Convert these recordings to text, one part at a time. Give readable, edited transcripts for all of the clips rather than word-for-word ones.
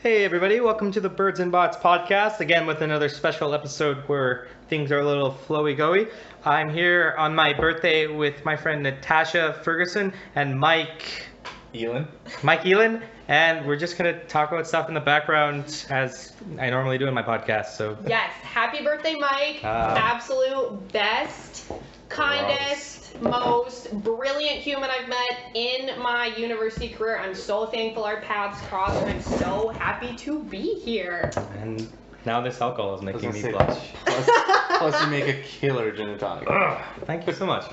Hey everybody, welcome to the Birds and Bots podcast, again with another special episode where things are a little flowy-goey. I'm here on my birthday with my friend Natasha Ferguson and Mike Elin, and we're just going to talk about stuff in the background as I normally do in my podcast. So yes, happy birthday, Mike. Absolute best, kindest, most brilliant human I've met in my university career. I'm so thankful our paths crossed, and I'm so happy to be here. And now this alcohol is making me blush. Plus you make a killer gin and tonic. Thank you so much.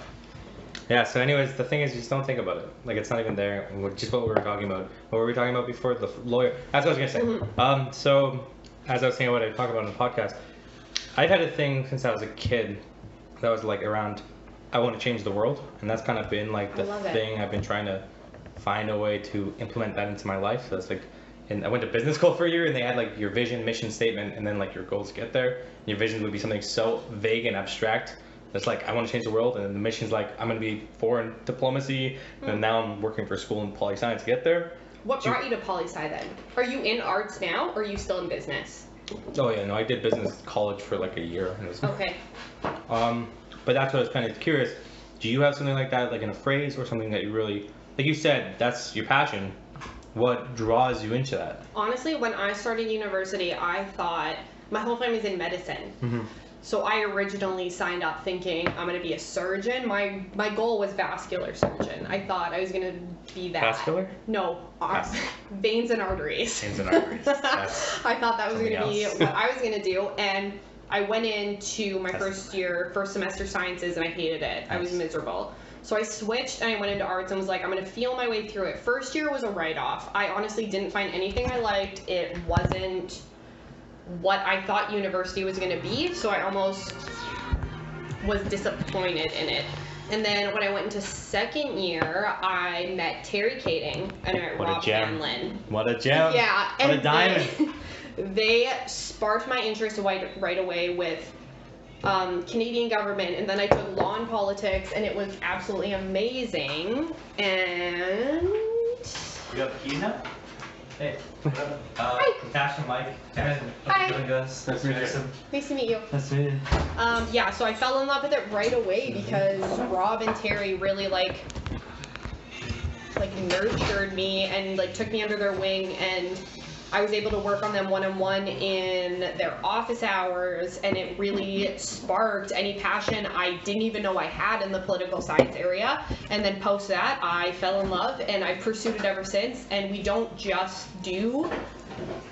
Yeah, so anyways, the thing is, just don't think about it. Like, it's not even there. Just what we were talking about. What were we talking about before? The lawyer. That's what I was going to say. Mm-hmm. So, as I was saying what I talk about on the podcast, I've had a thing since I was a kid that was, like, around, I want to change the world. And that's kind of been, like, the thing I've been trying to find a way to implement that into my life. So that's, like, and I went to business school for a year, and they had, like, your vision, mission statement, and then, like, your goals to get there. Your vision would be something so vague and abstract. It's like, I want to change the world, and then the mission's like, I'm going to be foreign diplomacy, and now I'm working for school in poli-sci to get there. What brought you to poli-sci then? Are you in arts now, or are you still in business? Oh yeah, no, I did business college for like a year. And it was, okay. But that's what I was kind of curious. Do you have something like that, like in a phrase, or something that you really, like you said, that's your passion. What draws you into that? Honestly, when I started university, I thought, my whole family's in medicine. Mm-hmm. So I originally signed up thinking I'm going to be a surgeon. My goal was vascular surgeon. I thought I was going to be that. Vascular? No, veins and arteries. Veins and arteries. I thought that was going to be what I was going to do. And I went into my first semester sciences, and I hated it. I was miserable. So I switched and I went into arts and was like, I'm going to feel my way through it. First year was a write-off. I honestly didn't find anything I liked. It wasn't what I thought university was going to be, so I almost was disappointed in it. And then when I went into second year, I met Terry Kading and I met Rob Hanlon. What a gem! Yeah, what a diamond! They sparked my interest right away with Canadian government, and then I took law and politics, and it was absolutely amazing. And You got the key now? Hey, Natasha, Mike, Hi. Nice to meet you. Nice to meet you. Nice to meet you. Yeah, so I fell in love with it right away because Rob and Terry really like nurtured me and like took me under their wing, and I was able to work on them one-on-one in their office hours, and it really sparked any passion I didn't even know I had in the political science area. And then post that, I fell in love, and I've pursued it ever since. And we don't just do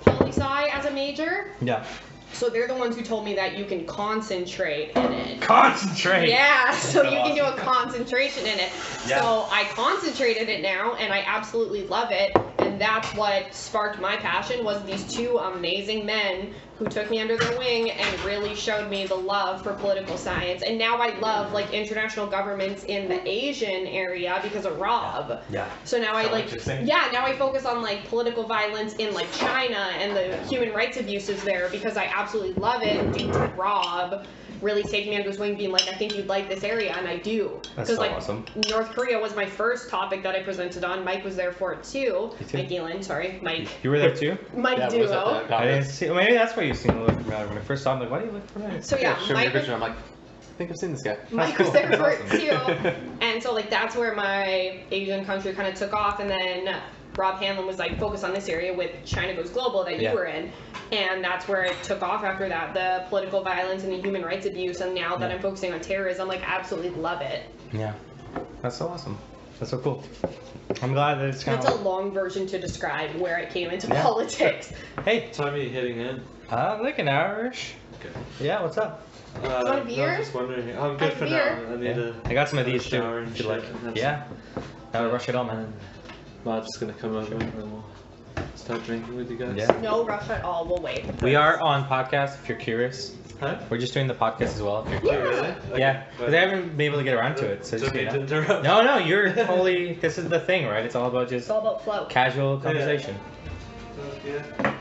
poli-sci as a major. Yeah. So they're the ones who told me that you can concentrate in it. Concentrate! Yeah, so you can do a concentration in it. Yeah. So I concentrated it now, and I absolutely love it. And that's what sparked my passion, was these two amazing men who took me under their wing and really showed me the love for political science. And now I love like international governments in the Asian area because of Rob. Yeah. So now now I focus on like political violence in like China and the human rights abuses there because I absolutely love it due to Rob really taking me under his wing, being like, I think you'd like this area, and I do. That's so like, awesome. North Korea was my first topic that I presented on. Mike was there for it too. Mike Elin, sorry. Mike. You were there too? Mike Duo. I didn't see. Maybe that's why you seem a little familiar. When I first saw him, like, why do you look familiar? So yeah, show me your picture. I'm like, I think I've seen this guy. Mike was there for it too. And so like that's where my Asian country kind of took off, and then Rob Hanlon was like focused on this area with China Goes Global that you were in. And that's where it took off after that, the political violence and the human rights abuse. And now that I'm focusing on terrorism, like absolutely love it. Yeah, that's so awesome. That's so cool. I'm glad that it's kind That's a long version to describe where I came into politics. Hey, What time are you hitting in? like an hour-ish. Okay. Yeah, what's up? Want a beer? I was just wondering. I'm good A for beer? now. I need to. I got some of these too. shower and If you shit like. and have Yeah. Now rush it on, man. Matt's just gonna come over and then we'll start drinking with you guys. Yeah. No rush at all. We'll wait. We are on podcast. If you're curious, Huh? we're just doing the podcast as well. If you're Oh, curious. really? Okay. Yeah, because I haven't been able to get around to it. So just okay you to know. interrupt. No, you're totally. This is the thing, right? It's all about just It's all about flow. casual conversation. Yeah.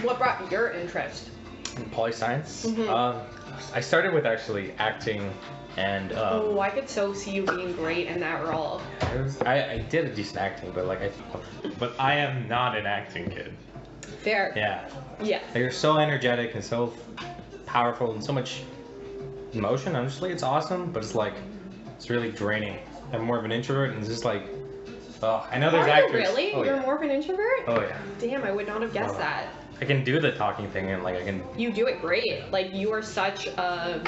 What brought your interest? in poli-science. Mm-hmm. I started with actually acting, and I could so see you being great in that role. I did a decent acting, but like but I am not an acting kid. Fair. Yeah. Yeah. They're so energetic and so powerful and so much emotion. I'm just like, it's awesome, but it's like, it's really draining. I'm more of an introvert, and it's just like, oh, I know there's actors. Really? Oh, You're yeah. more of an introvert? Oh yeah. Damn, I would not have guessed that. I can do the talking thing, and like I can. You do it great. Like you are such a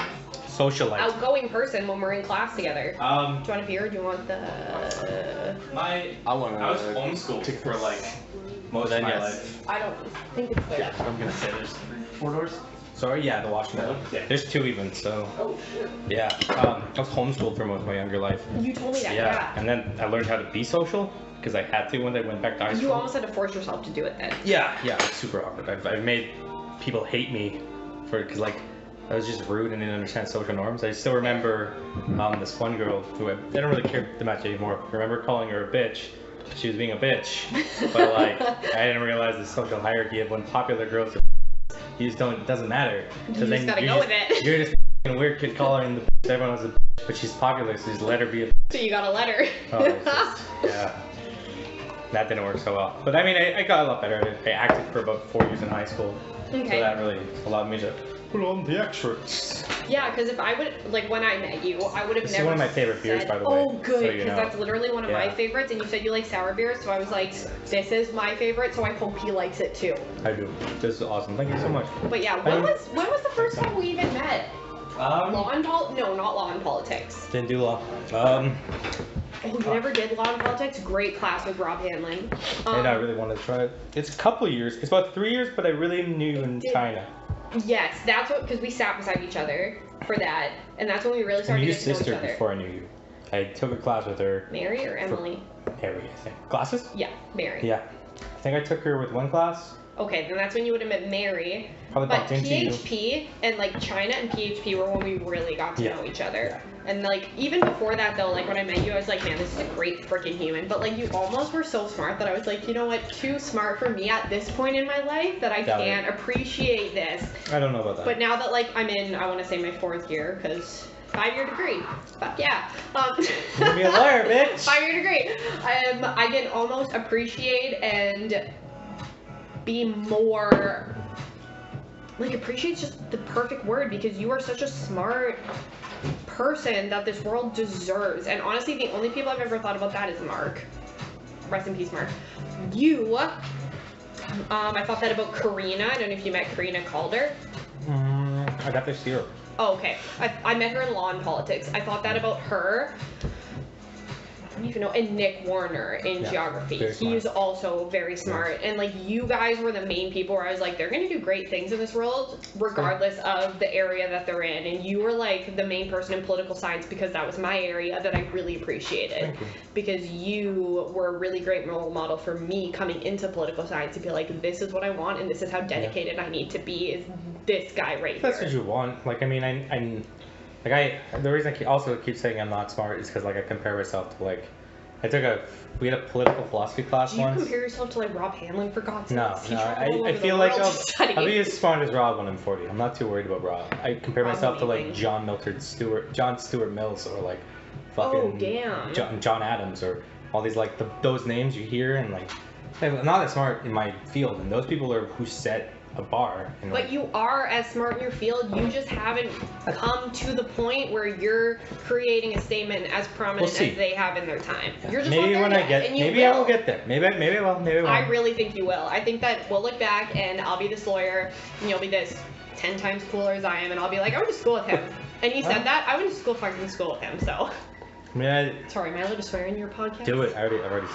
socialite, outgoing person when we're in class together. Do you want a beer? Or do you want the? I was homeschooled for like most of my life. I don't think it's there. Yeah, I'm gonna say there's 4 doors. Sorry, yeah, the washing machine. Yeah. There's 2 even, so. Oh shit. Yeah, I was homeschooled for most of my younger life. You told me that. Yeah. And then I learned how to be social because I had to when I went back to high school. You almost had to force yourself to do it then. Yeah, it's super awkward. I've made people hate me because like I was just rude and didn't understand social norms. I still remember this one girl who I don't really care that much anymore. I remember calling her a bitch. She was being a bitch, but like I didn't realize the social hierarchy of when popular girls are you just don't, it doesn't matter. You just gotta go with it. You're just a weird kid calling the bitch. Everyone was a bitch, but she's popular, so just let her be a bitch. So you got a letter. Oh, it's just, yeah. That didn't work so well. But I mean, I got a lot better at it. I acted for about 4 years in high school. Okay. So that really allowed me to put on the extras. Yeah, because if I would, like when I met you, I would have This never is one of my favorite beers, by the way. Oh, good, so because you know. that's literally one of my Yeah. favorites, and you said you like sour beers, so I was like, this is my favorite, so I hope he likes it too. I do. This is awesome. Thank you so much. But yeah, when was the first time we even met? Law and no, not law and politics. Didn't do law. Oh, you never did law and politics? Great class with Rob Hanlon. And I really wanted to try it. It's a couple years. It's about 3 years, but I really knew you in China. Yes, that's what, because we sat beside each other for that, and that's when we really started I knew getting to know each sister other. before I knew you. I took a class with her. Mary or Emily? Mary, I think. Classes? Yeah, Mary. Yeah. I think I took her with one class. Okay, then that's when you would have met Mary. Probably But bumped into you. PHP and like China and PHP were when we really got to Yeah. know each other. Yeah. And like even before that though, like when I met you, I was like, man, this is a great freaking human. But like you almost were so smart that I was like, you know what, too smart for me at this point in my life that I can't appreciate this. I don't know about that. But now that like I'm in, I want to say my 4th year because 5-year degree. Fuck yeah. You're gonna be a lawyer, bitch. 5-year degree. I can almost appreciate and be more, like appreciate's just the perfect word because you are such a smart person that this world deserves. And honestly, the only people I've ever thought about that is Mark. Rest in peace, Mark. You, I thought that about Karina. I don't know if you met Karina Calder. I got this here. Oh, okay. I met her in law and politics. I thought that about her. I don't even know. And Nick Warner in geography. He is also very smart. And like you guys were the main people where I was like, they're gonna do great things in this world, regardless of the area that they're in. And you were like the main person in political science because that was my area that I really appreciated. Thank you. Because you were a really great role model for me coming into political science to be like, this is what I want and this is how dedicated I need to be is this guy right That's here. what you want. Like, I mean, the reason I also keep saying I'm not smart is because like I compare myself to like, we had a political philosophy class Do you once. compare yourself to like Rob Hanlon for God's No, sakes? He traveled all I over feel the like world to study. I'll be as smart as Rob when I'm 40. I'm not too worried about Rob. I compare Rob's myself to like amazing. John Stuart Mills or like fucking Oh, damn. John Adams or all these like those names you hear and like I'm not as smart in my field and those people are who set a bar. And, But like, you are as smart in your field. You just haven't come to the point where you're creating a statement as prominent We'll see. as they have in their time. You're just maybe not when there I yet, get, and you maybe I will get there. Maybe I will. Maybe I will. I really think you will. I think that we'll look back and I'll be this lawyer and you'll be this 10 times cooler as I am and I'll be like, I went to school with him. And he said that. I went to fucking school with him, so. I mean, Sorry, am I allowed to swear in your podcast? do it. I've already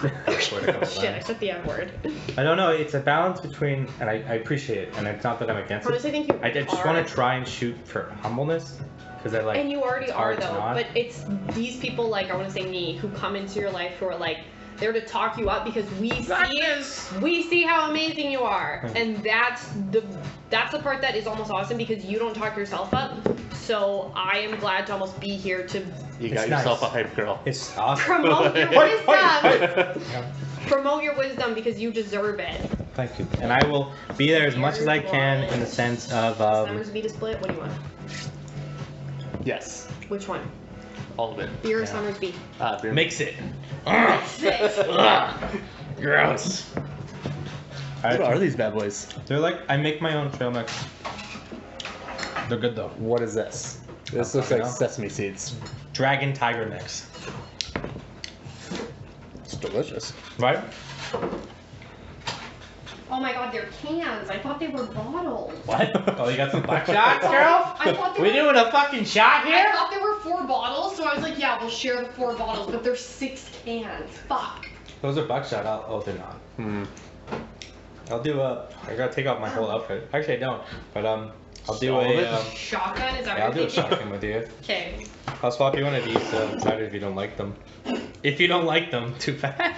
swear a couple Shit, I times. said the F word. I don't know. It's a balance between, and I appreciate it, and it's not that I'm against Honestly, I it. think you I just are. want to try and shoot for humbleness, because I like. And you already it's are hard to though, not. but it's these people like I want to say me who come into your life who are like there to talk you up because we see how amazing you are, and that's the part that is almost awesome because you don't talk yourself up. So I am glad to almost be here to You got It's yourself nice. a hype girl. It's awesome. promote your Point. wisdom. Yeah. Promote your wisdom because you deserve it. Thank you. And I will be there as much as I can in the sense of. Summers beer split. What do you want? Yes. Which one? All of it. Beer or Summers beer? Beer. Mix it. Gross. What are these bad boys? They're like, I make my own trail mix. They're good though. What is this? This looks like sesame seeds. Dragon Tiger mix. It's delicious. Right? Oh my god, they're cans. I thought they were bottles. What? Oh, you got some buckshots, girl? I thought We doing a fucking shot here? I thought there were 4 bottles, so I was like, yeah, we'll share the 4 bottles, but there's 6 cans. Fuck. Those are buckshot. Oh, they're not. I'll do I gotta take off my whole outfit. Actually, I don't. But I'll do a shotgun. Is that yeah, I'll what do you're a thinking? shotgun with you. Okay. I'll swap you one of these ciders if you don't like them. If you don't like them, too bad.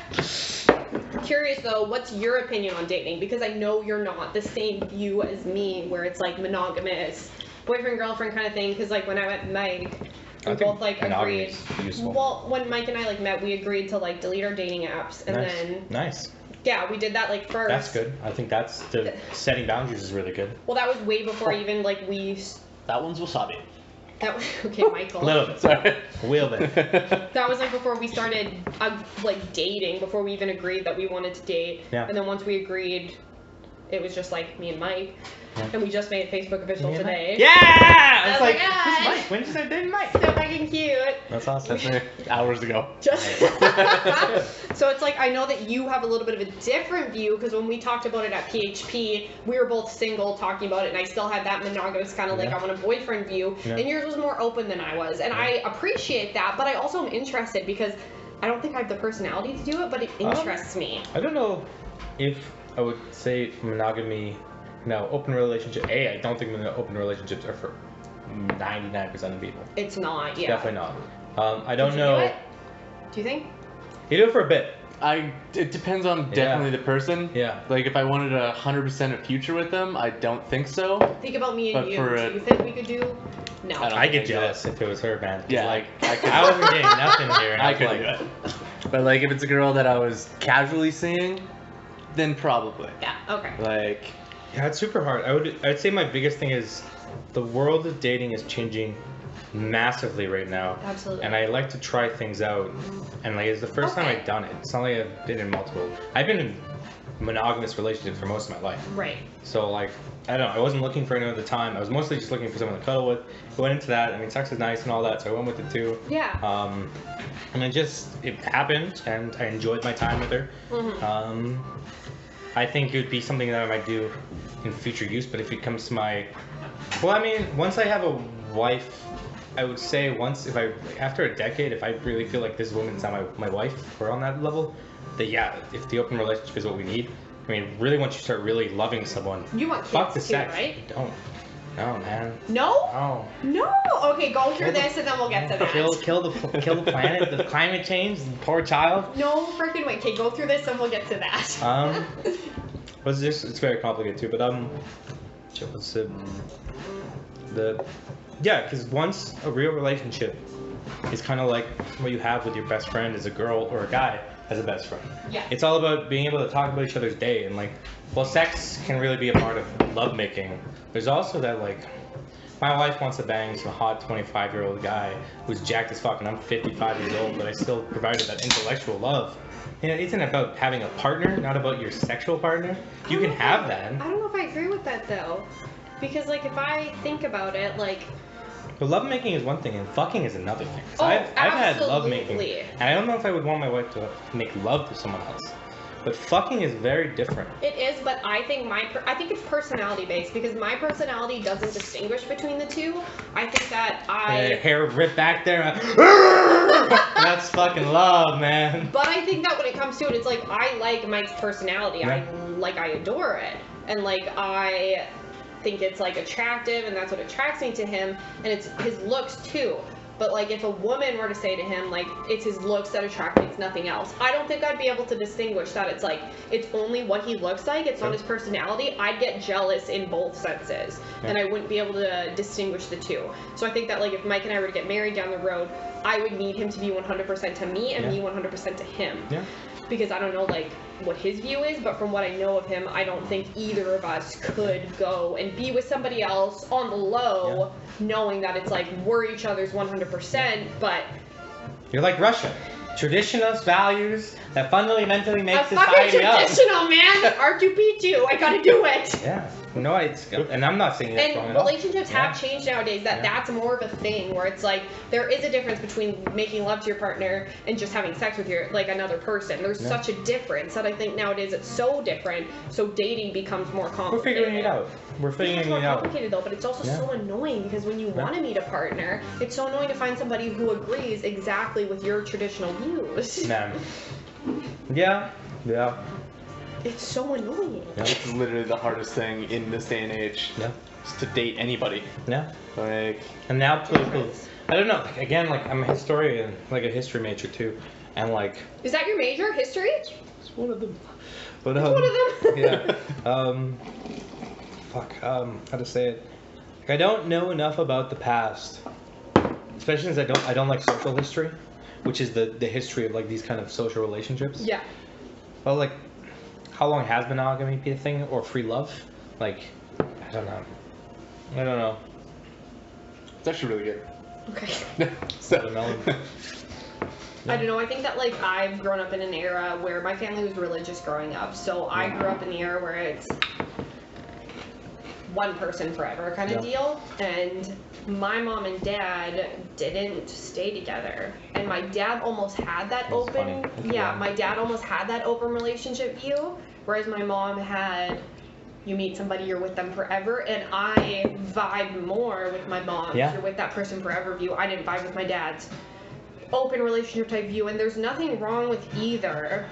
Curious though, what's your opinion on dating? Because I know you're not the same view as me, where it's like monogamous, boyfriend girlfriend kind of thing. Because like when I met Mike, we both like agreed. Well, when Mike and I like met, we agreed to like delete our dating apps, and then nice. Yeah, we did that like first. That's good. I think that's setting boundaries is really good. Well, that was way before even like we. That one's wasabi. That was okay, Michael. Little bit, sorry. A little bit. That was like before we started like dating, before we even agreed that we wanted to date. Yeah. And then once we agreed, it was just like me and Mike. Yeah. And we just made Facebook official today. Yeah! I was like, "Who's Mike? When did you start dating Mike?" So fucking cute. That's awesome. Hours ago. Just so it's like I know that you have a little bit of a different view, because when we talked about it at PHP, we were both single talking about it, and I still had that monogamous kind of like I want a boyfriend view, and yours was more open than I was, and I appreciate that, but I also am interested because I don't think I have the personality to do it, but it interests me. I don't know if I would say monogamy. No, open relationship. I don't think open relationships are for 99% of people. It's not, yeah. Definitely not. I don't know. Do you think? You do it for a bit. It depends on definitely the person. Yeah. Like if I wanted 100% a future with them, I don't think so. Think about me and you. Do you think we could do? No. I get jealous if it was her, man. Yeah. Like I wasn't getting nothing here. And I could do it. But like if it's a girl that I was casually seeing, then probably. Yeah. Okay. Like. Yeah, it's super hard. I'd say my biggest thing is the world of dating is changing massively right now. Absolutely. And I like to try things out. And like it's the first time I've done it. It's not like I've been in multiple. I've been in monogamous relationships for most of my life. Right. So like I don't know. I wasn't looking for anyone at the time. I was mostly just looking for someone to cuddle with. I went into that. I mean, sex is nice and all that, so I went with it too. Yeah. And it happened, and I enjoyed my time with her. Mm-hmm. I think it would be something that I might do in future use, but if it comes to once I have a wife, I would say after a decade, if I really feel like this woman's not my wife, or on that level, then yeah, if the open relationship is what we need, I mean, really once you start really loving someone, you want fuck the kids too, sex. right? Don't. No, man. No? No. No? Okay, go through this and then we'll get to that. Kill the planet, the climate change, the poor child. No freaking way. Okay, go through this and we'll get to that. It's very complicated too, but because once a real relationship is kind of like what you have with your best friend as a girl or a guy as a best friend. Yeah. It's all about being able to talk about each other's day, and like, well, sex can really be a part of lovemaking. There's also that like, my wife wants to bang some hot 25-year-old guy who's jacked as fuck, and I'm 55 years old, but I still provided that intellectual love. You know, it isn't about having a partner, not about your sexual partner. You can have that. I don't know if I agree with that though, because like if I think about it, like. But lovemaking is one thing, and fucking is another thing. So Oh, I've had absolutely. lovemaking, and I don't know if I would want my wife to make love to someone else. But fucking is very different. It is, but I think I think it's personality based, because my personality doesn't distinguish between the two. I think that hair ripped back there. That's fucking love, man. But I think that when it comes to it, it's like I like Mike's personality. Yeah. I adore it, and like I think it's like attractive, and that's what attracts me to him, and it's his looks too. But like if a woman were to say to him like it's his looks that attract me, it's nothing else, I don't think I'd be able to distinguish that. It's like it's only what he looks like, it's not his personality. I'd get jealous in both senses, and I wouldn't be able to distinguish the two. So I think that like if Mike and I were to get married down the road, I would need him to be 100% to me and me 100% to him. Yeah. because I don't know like what his view is, but from what I know of him, I don't think either of us could go and be with somebody else on the low, knowing that it's like we're each other's 100%, but you're like Russia. Traditionalist values that fundamentally make a society up. Traditional, man. R2P2. I gotta do it. Yeah. No, and I'm not saying that's wrong at all. And relationships have changed nowadays. That's more of a thing where it's like there is a difference between making love to your partner and just having sex with your like another person. There's such a difference that I think nowadays it's so different. So dating becomes more complicated. We're figuring it out. It's more complicated though, but it's also so annoying because when you want to meet a partner, it's so annoying to find somebody who agrees exactly with your traditional views. Yeah. It's so annoying. It's literally the hardest thing in this day and age. Is to date anybody. Like, and now political. I don't know. Like, again, like I'm a historian, like a history major too, and like. Is that your major, history? It's one of them. But one of them. How to say it? Like, I don't know enough about the past, especially since I don't like social history, which is the history of like these kind of social relationships. Yeah. Well, like, how long has monogamy been a thing, or free love? Like, I don't know. It's actually really good. Okay. So. I don't know. I think that like I've grown up in an era where my family was religious growing up, so I grew up in the era where it's one person forever kind of deal, and my mom and dad didn't stay together, and my dad almost had that open my dad almost had that open relationship view, whereas my mom had you meet somebody, you're with them forever, and I vibe more with my mom. You're with that person forever view. I didn't vibe with my dad's open relationship type view, and there's nothing wrong with either,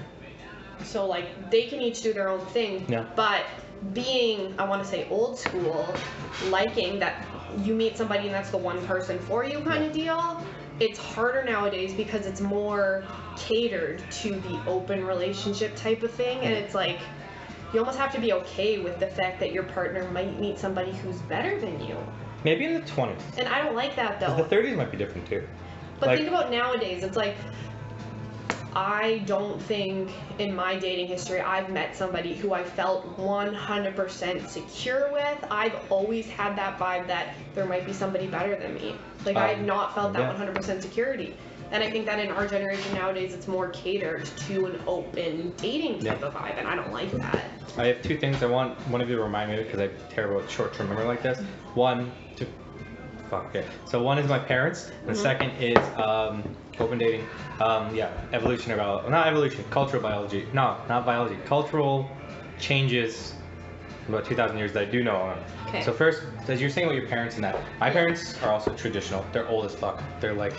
so like they can each do their own thing, but being, I want to say old school, liking that you meet somebody and that's the one person for you kind of deal, it's harder nowadays because it's more catered to the open relationship type of thing, and it's like you almost have to be okay with the fact that your partner might meet somebody who's better than you. Maybe in the 20s. And I don't like that though. The 30s might be different too. But like, think about nowadays, it's like I don't think in my dating history I've met somebody who I felt 100% secure with. I've always had that vibe that there might be somebody better than me. Like I've not felt that 100% security. And I think that in our generation nowadays it's more catered to an open dating type of vibe, and I don't like that. I have two things I want one of you to remind me of because I'm terrible at short-term memory like this. So one is my parents, and the second is open dating. Evolutionary biology. Not evolution, cultural biology. No, not biology. Cultural changes about 2,000 years that I do know on. Okay. So first, as you're saying about your parents and that, my parents are also traditional. They're old as fuck. They're like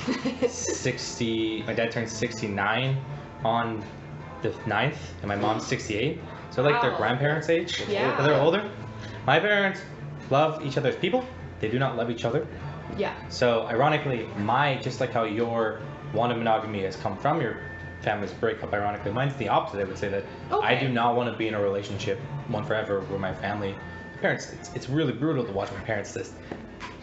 60. My dad turned 69 on the 9th, and my mom's 68. So like their grandparents' age. Yeah. They're older. My parents love each other's people. They do not love each other. Yeah. So ironically, just like how your want of monogamy has come from your family's breakup, ironically, mine's the opposite. I would say that I do not want to be in a relationship, one forever, with my family. Parents, it's really brutal to watch my parents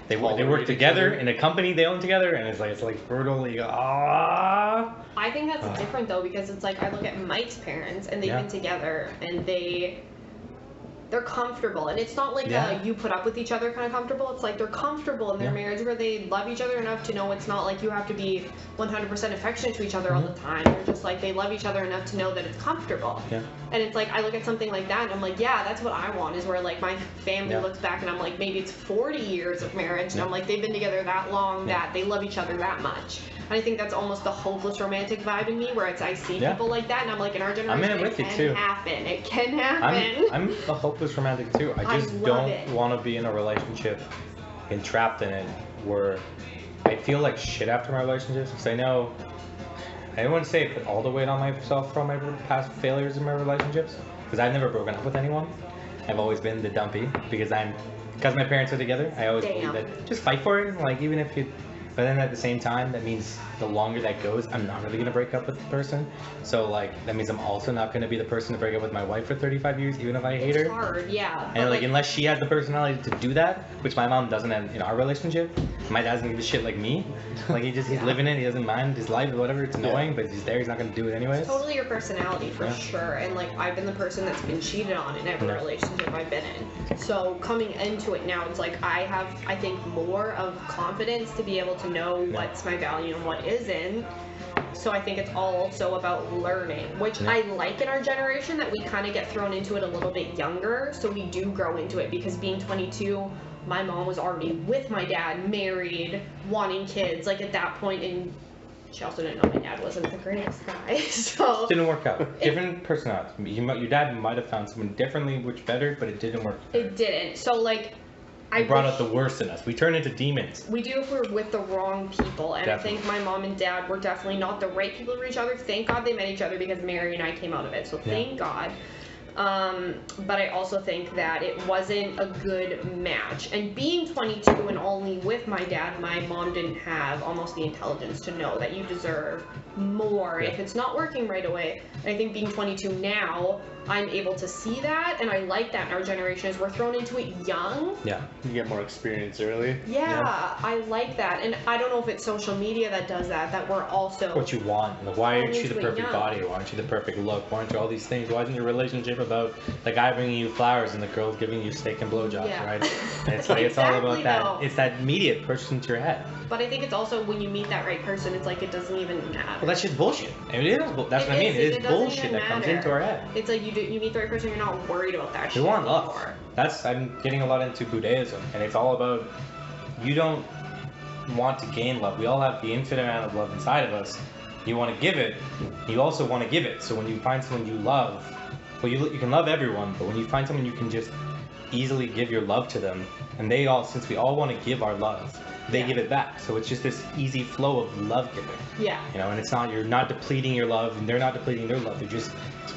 they work together in a company they own together, and it's like brutal. You go, ah. I think that's different though, because it's like I look at Mike's parents and they've been together and they're comfortable, and it's not like you put up with each other kind of comfortable. It's like they're comfortable in their marriage where they love each other enough to know it's not like you have to be 100% affectionate to each other all the time. They're just like they love each other enough to know that it's comfortable. And it's like I look at something like that and I'm like, yeah, that's what I want, is where like my family looks back and I'm like, maybe it's 40 years of marriage and I'm like, they've been together that long that they love each other that much. And I think that's almost the hopeless romantic vibe in me, where it's I see people like that and I'm like, in our generation it can happen. It can happen. I'm a hopeless romantic too. I just don't want to be in a relationship entrapped in it where I feel like shit after my relationships, because I know I don't want to say I put all the weight on myself from my past failures in my relationships, because I've never broken up with anyone. I've always been the dumpy because my parents are together. I always believe that just fight for it. Like even if But then at the same time, that means the longer that goes, I'm not really gonna break up with the person. So like that means I'm also not gonna be the person to break up with my wife for 35 years, even if I hate her. It's hard, yeah. And like unless she has the personality to do that, which my mom doesn't have in our relationship. My dad doesn't give a shit like me. Like he's living it. He doesn't mind his life or whatever. It's annoying, but he's there. He's not gonna do it anyways. It's totally your personality for sure. And like I've been the person that's been cheated on in every relationship I've been in. So coming into it now, it's like I have, I think, more of confidence to be able to know what's my value and what isn't. So I think it's also about learning, which I like in our generation that we kind of get thrown into it a little bit younger. So we do grow into it because being 22, my mom was already with my dad, married, wanting kids, like at that point, and she also didn't know my dad wasn't the greatest guy, so... Didn't work out. Different personalities. Your dad might have found someone differently, which better, but it didn't work. It didn't. So, like, I brought out the worst in us. We turn into demons. We do if we're with the wrong people, and Definitely. I think my mom and dad were definitely not the right people for each other. Thank God they met each other because Mary and I came out of it, so thank God. But I also think that it wasn't a good match. And being 22 and only with my dad, my mom didn't have almost the intelligence to know that you deserve more if it's not working right away. And I think being 22 now, I'm able to see that, and I like that in our generation is we're thrown into it young. Yeah, you get more experience early. Yeah, I like that. And I don't know if it's social media that does that, that we're also... What you want. Like, why aren't you the perfect body? Why aren't you the perfect look? Why aren't you all these things? Why isn't your relationship about the guy bringing you flowers and the girl giving you steak and blowjobs, right? And it's like, it's all about that. Though. It's that immediate push into your head. But I think it's also when you meet that right person, it's like it doesn't even matter. Well, that's just bullshit. I mean, that's what I mean. It is bullshit that comes into our head. It's like you meet the right person, you're not worried about that shit. You want love. I'm getting a lot into Buddhism, and it's all about you don't want to gain love. We all have the infinite amount of love inside of us. You want to give it. You also want to give it. So when you find someone you love, well, you can love everyone, but when you find someone you can just easily give your love to them, and they all, since we all want to give our love, they give it back. So it's just this easy flow of love giving. Yeah. You know, and it's not, you're not depleting your love, and they're not depleting their love. They're just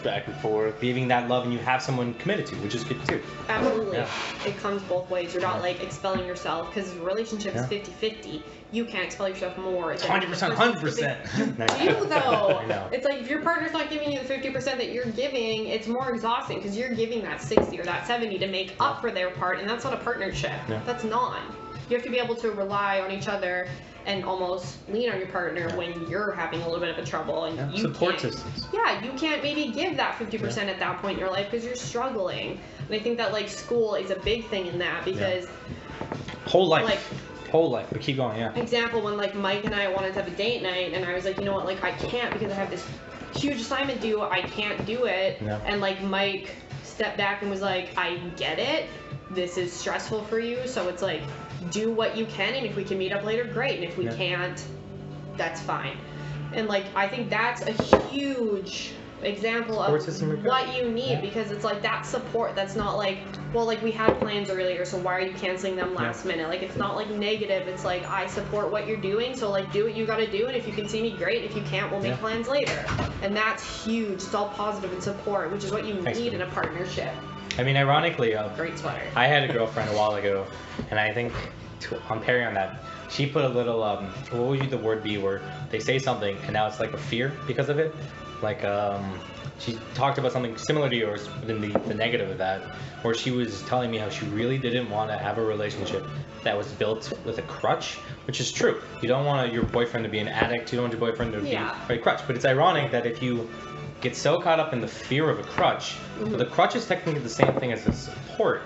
back and forth, giving that love, and you have someone committed to, which is good too. Absolutely. Yeah. It comes both ways. You're not like expelling yourself, because a relationship is 50-50. You can't expel yourself more. It's 100%, 100%. You though. It's like if your partner's not giving you the 50% that you're giving, it's more exhausting because you're giving that 60 or that 70 to make up for their part, and that's not a partnership. That's not. You have to be able to rely on each other and almost lean on your partner when you're having a little bit of a trouble, and you support systems. Yeah, you can't maybe give that 50% at that point in your life because you're struggling. And I think that like school is a big thing in that because whole life, but keep going. Example, when like Mike and I wanted to have a date night, and I was like, you know what, like I can't because I have this huge assignment due. I can't do it. And like Mike stepped back and was like, I get it. This is stressful for you, so it's like, do what you can, and if we can meet up later, great, and if we can't, that's fine. And like I think that's a huge example of what you need because it's like that support that's not like, well, like we had plans earlier, so why are you canceling them last minute? Like it's not like negative, it's like I support what you're doing, so like do what you gotta do, and if you can see me, great, if you can't, we'll make plans later. And that's huge. It's all positive and support, which is what you need in a partnership. I mean, ironically, great sweater. I had a girlfriend a while ago, and I think on pairing on that, she put a little what would the word be where they say something and now it's like a fear because of it. Like she talked about something similar to yours, but in the negative of that, where she was telling me how she really didn't want to have a relationship that was built with a crutch, which is true. You don't want your boyfriend to be an addict. You don't want your boyfriend to be a crutch. But it's ironic that if you get so caught up in the fear of a crutch, well, the crutch is technically the same thing as a support.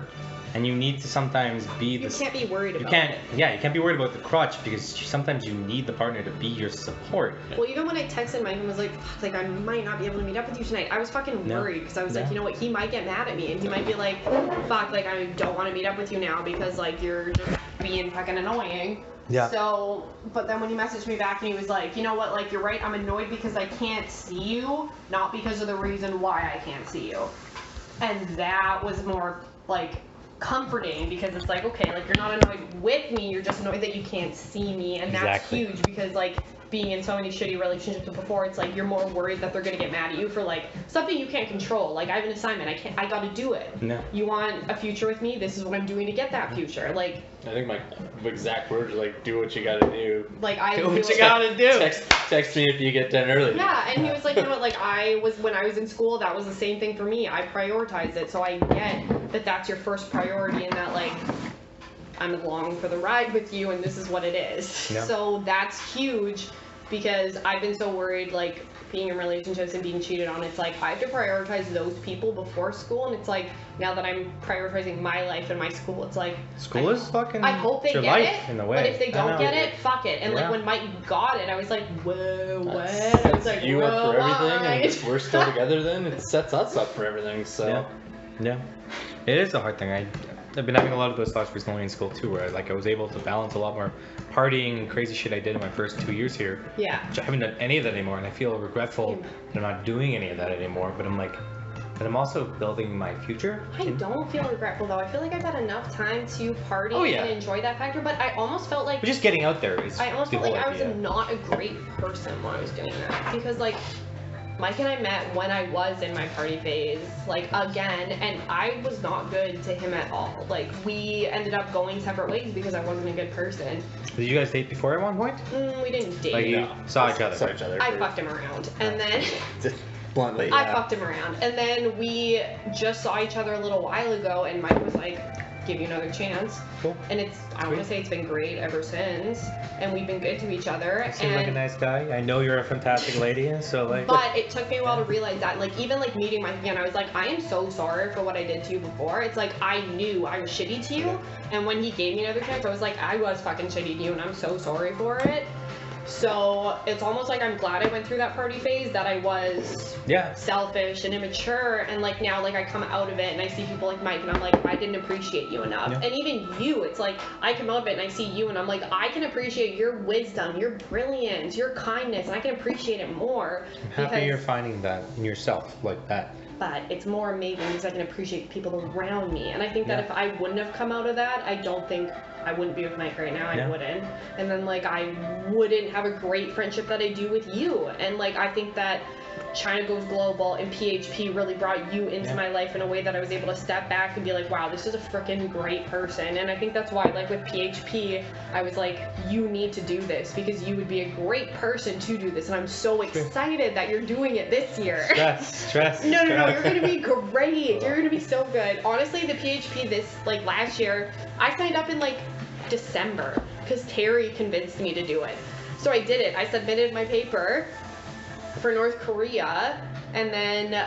And you need to sometimes be the... You can't be worried about it. Yeah, you can't be worried about the crutch because sometimes you need the partner to be your support. Well, even when I texted Mike and was like I might not be able to meet up with you tonight, I was fucking worried because I was like, you know what, he might get mad at me and he might be like, fuck, like I don't want to meet up with you now because like you're just being fucking annoying. Yeah. So, but then when he messaged me back and he was like, you know what, like you're right, I'm annoyed because I can't see you, not because of the reason why I can't see you. And that was more like comforting because it's like, okay, like you're not annoyed with me, you're just annoyed that you can't see me, and that's huge because like being in so many shitty relationships before, it's like you're more worried that they're gonna get mad at you for like something you can't control. Like I have an assignment, I gotta do it. No. You want a future with me? This is what I'm doing to get that future. Like I think my exact words are like, do what you gotta do. Like I do what you gotta do. Text me if you get done early. Yeah, and he was like, you know what? Like when I was in school, that was the same thing for me. I prioritized it, so I get that that's your first priority, and that like. I'm along for the ride with you, and this is what it is. Yeah. So that's huge, because I've been so worried, like, being in relationships and being cheated on. It's like, I have to prioritize those people before school, and it's like, now that I'm prioritizing my life and my school, it's like... School is fucking... I hope they get it, in a way. But if they don't get it, fuck it. And, like, when Mike got it, I was like, whoa, what? I was like, you up for everything, and we're still together then, it sets us up for everything, so... Yeah. It is a hard thing. I've been having a lot of those thoughts recently in school too, where like I was able to balance a lot more partying, crazy shit I did in my first 2 years here. Yeah. Which I haven't done any of that anymore, and I feel regretful that I'm not doing any of that anymore. But I'm also building my future. I don't feel regretful though. I feel like I've had enough time to party and enjoy that factor. But I almost felt like just getting out there is. I almost felt like I was not a great person when I was doing that, because like. Mike and I met when I was in my party phase, like, again, and I was not good to him at all. Like, we ended up going separate ways because I wasn't a good person. Did you guys date before at one point? We didn't date. Like, you saw each other. I fucked him around, and then... Bluntly, I fucked him around, and then we just saw each other a little while ago, and Mike was like, give you another chance. Cool. And I want to say it's been great ever since, and we've been good to each other. You seem like a nice guy. I know you're a fantastic lady, so like. But it took me a while to realize that. Like, even like meeting Mike again, I was like, I am so sorry for what I did to you before. It's like, I knew I was shitty to you, and when he gave me another chance, I was like, I was fucking shitty to you, and I'm so sorry for it. So it's almost like I'm glad I went through that party phase, that I was selfish and immature, and like now like I come out of it and I see people like Mike and I'm like, I didn't appreciate you enough. And even you, it's like I come out of it and I see you and I'm like, I can appreciate your wisdom, your brilliance, your kindness, and I can appreciate it more. I'm happy you're finding that in yourself like that. But it's more amazing because I can appreciate people around me. And I think that if I wouldn't have come out of that, I don't think I wouldn't be with Mike right now. I wouldn't. And then, like, I wouldn't have a great friendship that I do with you. And, like, I think that China Goes Global and PHP really brought you into my life in a way that I was able to step back and be like, wow, this is a freaking great person. And I think that's why, like, with PHP, I was like, you need to do this because you would be a great person to do this. And I'm so excited that you're doing it this year. Stress. No, you're going to be great. You're going to be so good. Honestly, the PHP like, last year, I signed up in, like, December because Terry convinced me to do it. So I did it. I submitted my paper for North Korea, and then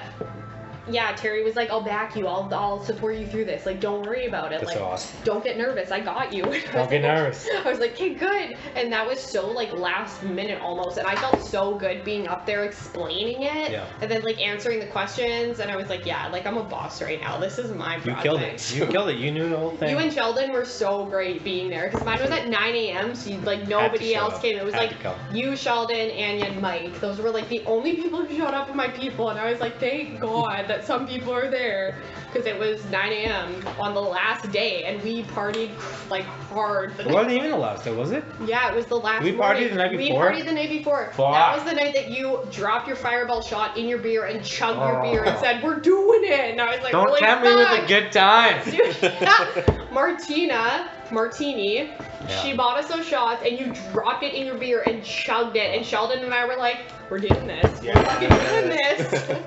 Terry was like, I'll back you, I'll support you through this, like, don't worry about it. That's like, awesome. Don't get nervous, I got you. Don't get nervous. I was like, okay, good. And that was so like last minute almost, and I felt so good being up there explaining it, and then like answering the questions, and I was like, like, I'm a boss right now, this is my project. You killed it, you knew the whole thing. You and Sheldon were so great being there, because mine was at 9 a.m, so like nobody else came. It was like you, Sheldon, Anya, and Mike. Those were like the only people who showed up with my people, and I was like, thank God that some people are there, because it was 9 a.m. on the last day, and we partied like hard. It wasn't even the last day, was it? Yeah, it was the last We partied the night before? We partied the night before. Fuck. That was the night that you dropped your fireball shot in your beer and chugged your beer and said, we're doing it! And I was like, don't tempt me with a good time! Martini, she bought us those shots, and you dropped it in your beer and chugged it, and Sheldon and I were like, we're doing this. We're fucking doing this.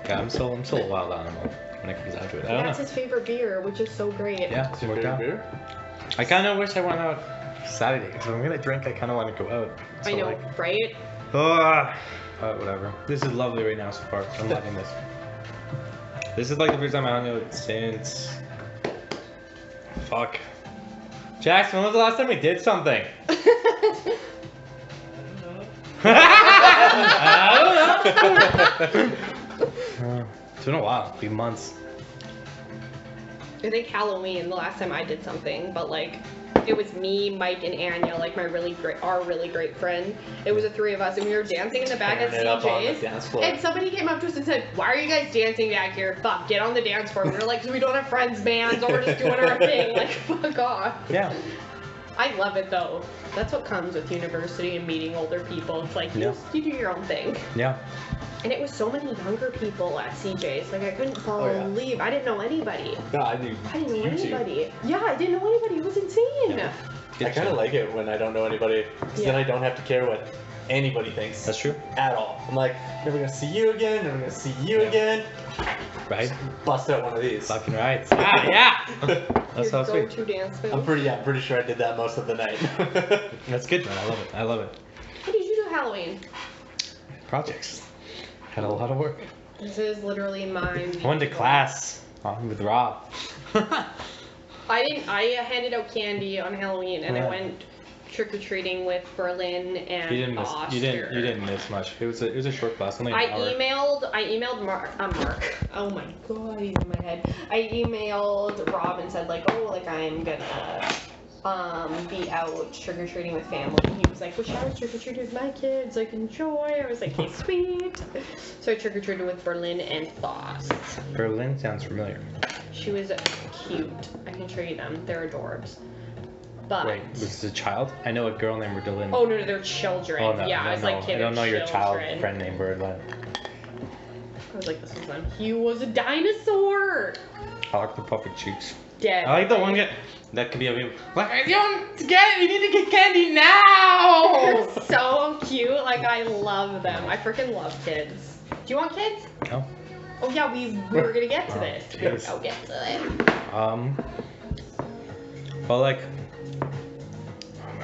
Yeah, I'm still a wild animal when it comes down to it. I don't know. That's his favorite beer, which is so great. Yeah, it's worked out. Beer? I kind of wish I went out Saturday, because if I'm gonna drink, I kind of want to go out. So I know, like, right? Whatever. This is lovely right now so far. I'm loving this. This is like the first time I hung out since... Fuck. Jackson, when was the last time we did something? I don't know. It's been a while. It's been months. I think Halloween, the last time I did something, but like, it was me, Mike, and Anya, like our really great friend. It was the three of us, and we were dancing in the back at CJ's. And somebody came up to us and said, "Why are you guys dancing back here? Fuck, get on the dance floor." And we were like, "We don't have friends bands, or we're just doing our thing." Like, fuck off. Yeah. I love it though. That's what comes with university and meeting older people. It's like, you do your own thing. Yeah. And it was so many younger people at CJ's. Like, I couldn't believe. I didn't know anybody. No, I didn't know anybody. Yeah, I didn't know anybody. It was insane. Yeah. I kind of like it when I don't know anybody, because then I don't have to care what anybody thinks. That's true. At all. I'm like, never gonna see you again, never gonna see you again. Right? Just bust out one of these. Fucking right. Yeah! That's how sweet. Go-to dance move. I'm pretty sure I did that most of the night. That's good, man. I love it. What did you do Halloween? Projects. Had a lot of work. This is literally my week. I went to class with Rob. I handed out candy on Halloween, and I went trick-or-treating with Berlin and You didn't miss much. It was a short class, only an hour. I emailed Mark. Oh my god, he's in my head. I emailed Rob and said like, oh, like I'm gonna be out trick-or-treating with family. And he was like, well, I was trick-or-treating with my kids, like enjoy. I was like, hey, sweet. So I trick-or-treated with Berlin and Foss. Berlin sounds familiar. She was cute. I can show you them. They're adorbs. But wait, was this a child? I know a girl named Berlin. Oh no, they're children. Oh, no, yeah, no, I was like, I don't know your child friend named Berlin. I was like, this is them. He was a dinosaur. I like the puffy cheeks. Dead. I like the one that could be a like, you don't get it, you need to get candy now. They're so cute. Like, I love them. I freaking love kids. Do you want kids? No. Oh yeah, we were gonna get to this. We were gonna get to it. Well, like,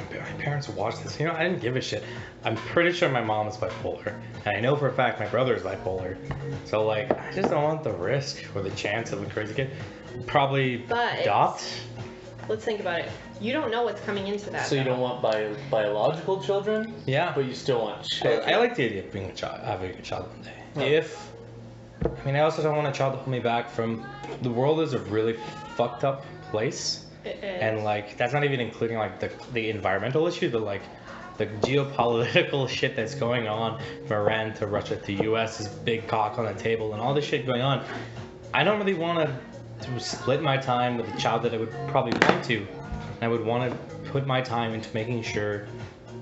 my parents watched this. You know, I didn't give a shit. I'm pretty sure my mom is bipolar, and I know for a fact my brother is bipolar. So like, I just don't want the risk or the chance of a crazy kid. Probably adopt. Let's think about it. You don't know what's coming into that. So you don't want biological children? Yeah. But you still want children. I like the idea of being having a child one day. Huh. I also don't want a child to hold me back from. The world is a really fucked up place. It is. And like, that's not even including like the environmental issues, but like the geopolitical shit that's going on from Iran to Russia to US is big cock on the table and all this shit going on. I don't really want to split my time with a child that I would probably want to. I would want to put my time into making sure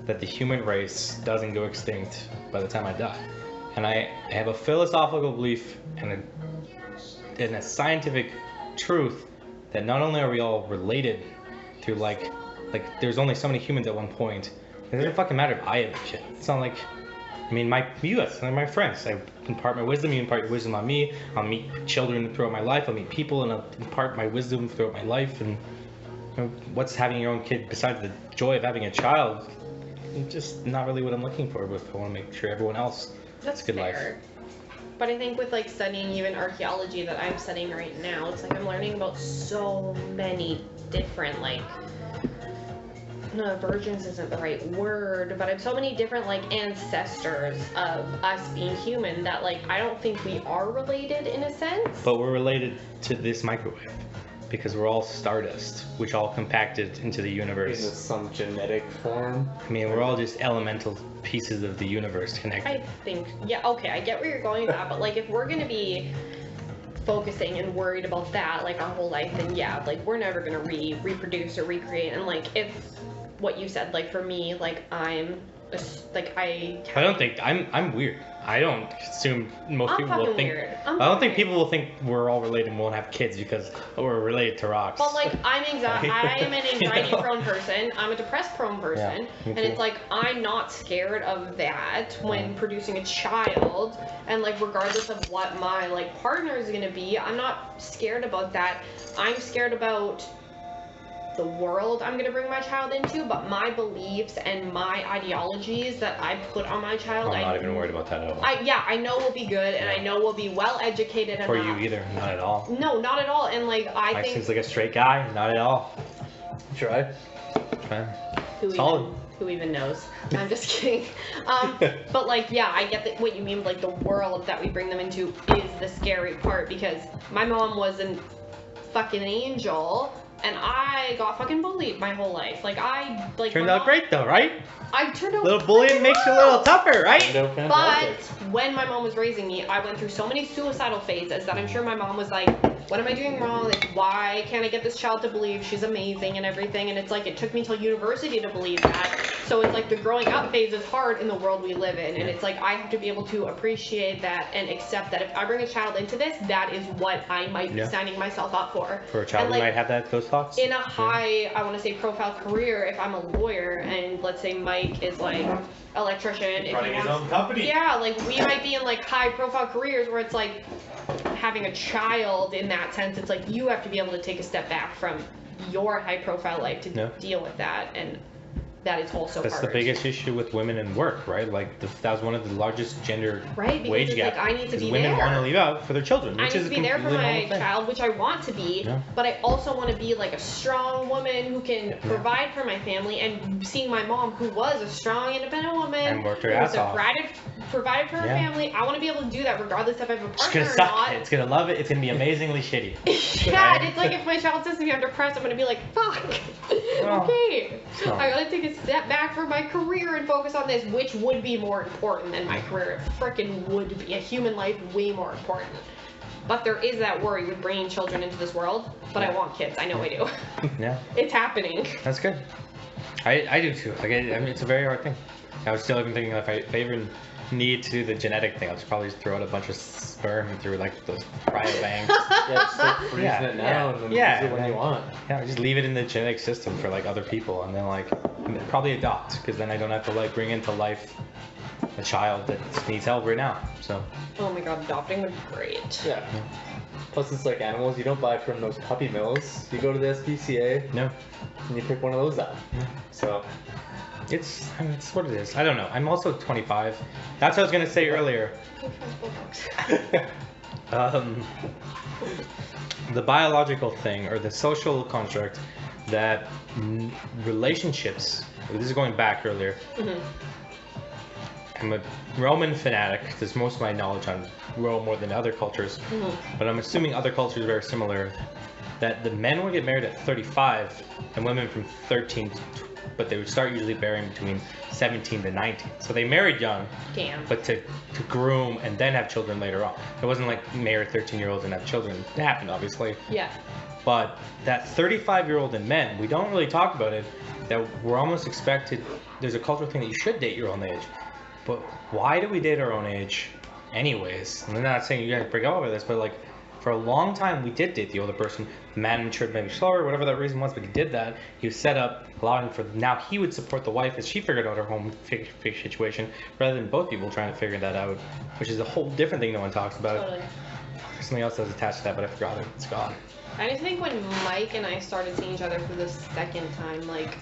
that the human race doesn't go extinct by the time I die. And I have a philosophical belief and a scientific truth that not only are we all related to like there's only so many humans at one point. It doesn't fucking matter if I have shit. It's not like, I mean, my friends. I impart my wisdom, you impart your wisdom on me. I'll meet children throughout my life. I'll meet people and I'll impart my wisdom throughout my life. And you know, what's having your own kid besides the joy of having a child? It's just not really what I'm looking for. But I want to make sure everyone else has a good life. But I think with like studying even archaeology that I'm studying right now, it's like I'm learning about so many different like, no, virgins isn't the right word, but I'm so many different like ancestors of us being human that like I don't think we are related in a sense. But we're related to this microwave because we're all stardust, which all compacted into the universe. In some genetic form. I mean, we're all just elemental pieces of the universe connected. I think, yeah, okay, I get where you're going with that, but like if we're gonna be focusing and worried about that like our whole life, then yeah, like we're never gonna reproduce or recreate. And like if what you said, like for me, like I don't think I'm weird. I don't assume most people will think. I don't think people will think we're all related and won't have kids because we're related to rocks. But like I am an anxiety-prone person. I'm a depressed-prone person, and it's like I'm not scared of that when producing a child. And like regardless of what my like partner is gonna be, I'm not scared about that. I'm scared about the world I'm gonna bring my child into, but my beliefs and my ideologies that I put on my child, I'm not even worried about that at all. I know will be good, and I know will be well educated. For you either, not at all. No, not at all. And like I think seems like a straight guy, not at all. Try. Solid. Who even knows? I'm just kidding. But like, yeah, I get what you mean. Like the world that we bring them into is the scary part because my mom was a fucking angel. And I got fucking bullied my whole life. Turned out great though, right? I turned out little bullying makes you a little tougher, right? But when my mom was raising me, I went through so many suicidal phases that I'm sure my mom was like, what am I doing wrong? Like, why can't I get this child to believe she's amazing and everything? And it's like, it took me till university to believe that. So it's like the growing up phase is hard in the world we live in. And it's like, I have to be able to appreciate that and accept that if I bring a child into this, that is what I might be signing myself up for. For a child who might have those thoughts? In a high, I want to say, profile career, if I'm a lawyer and let's say Mike is like electrician. Running his own company. Yeah, like we might be in like high profile careers where it's like having a child in that sense. It's like you have to be able to take a step back from your high profile life to deal with that, and that is also That's hard. the biggest issue with women in work, right? Like that was one of the largest gender wage gaps. Like, I need to be women there. want to leave out for their children, which I need is to be there for my child, which I want to be, but I also want to be like a strong woman who can provide for my family. And seeing my mom, who was a strong, independent woman, and worked her ass off, provided for her family, I want to be able to do that regardless if I have a partner it's gonna or not. It's gonna love it. It's gonna be amazingly shitty. Yeah, and it's like if my child says to me I'm depressed, I'm gonna be like, fuck. Okay, I gotta take a step back from my career and focus on this, which would be more important than my career. It frickin' would be. A human life way more important. But there is that worry with bringing children into this world. But I want kids. I know I do. Yeah. It's happening. That's good. I do too. Like I mean, it's a very hard thing. I was still even thinking if I even need to do the genetic thing, I'll just probably just throw out a bunch of sperm through like those cryo banks. Just like freezing it now and then use it when you want. Yeah, just leave it in the genetic system for like other people, and then like probably adopt, because then I don't have to like bring into life a child that needs help right now. So. Oh my god, adopting would be great. Yeah. Plus, it's like animals you don't buy from those puppy mills. You go to the SPCA. No. And you pick one of those up. Yeah. So. It's what it is. I don't know. I'm also 25. That's what I was gonna say earlier. The biological thing, or the social construct, that relationships. This is going back earlier. I'm a Roman fanatic. There's most of my knowledge on Rome more than other cultures, but I'm assuming other cultures are very similar. That the men would get married at 35 and women from 13 to but they would start usually marrying between 17 to 19. So they married young, but to groom and then have children later on. It wasn't like marry 13-year-olds and have children. It happened, obviously. Yeah. But that 35-year-old in men, we don't really talk about it, that we're almost expected, there's a cultural thing that you should date your own age. But why do we date our own age anyways? And I'm not saying you guys break up over this, but like, for a long time, we did date the older person. The man matured maybe slower, whatever that reason was, but he did that. He was set up, allowing for, now he would support the wife as she figured out her home situation, rather than both people trying to figure that out, which is a whole different thing no one talks about. Totally. There's something else that's attached to that, but I forgot it. It's gone. I just think when Mike and I started seeing each other for the second time, like,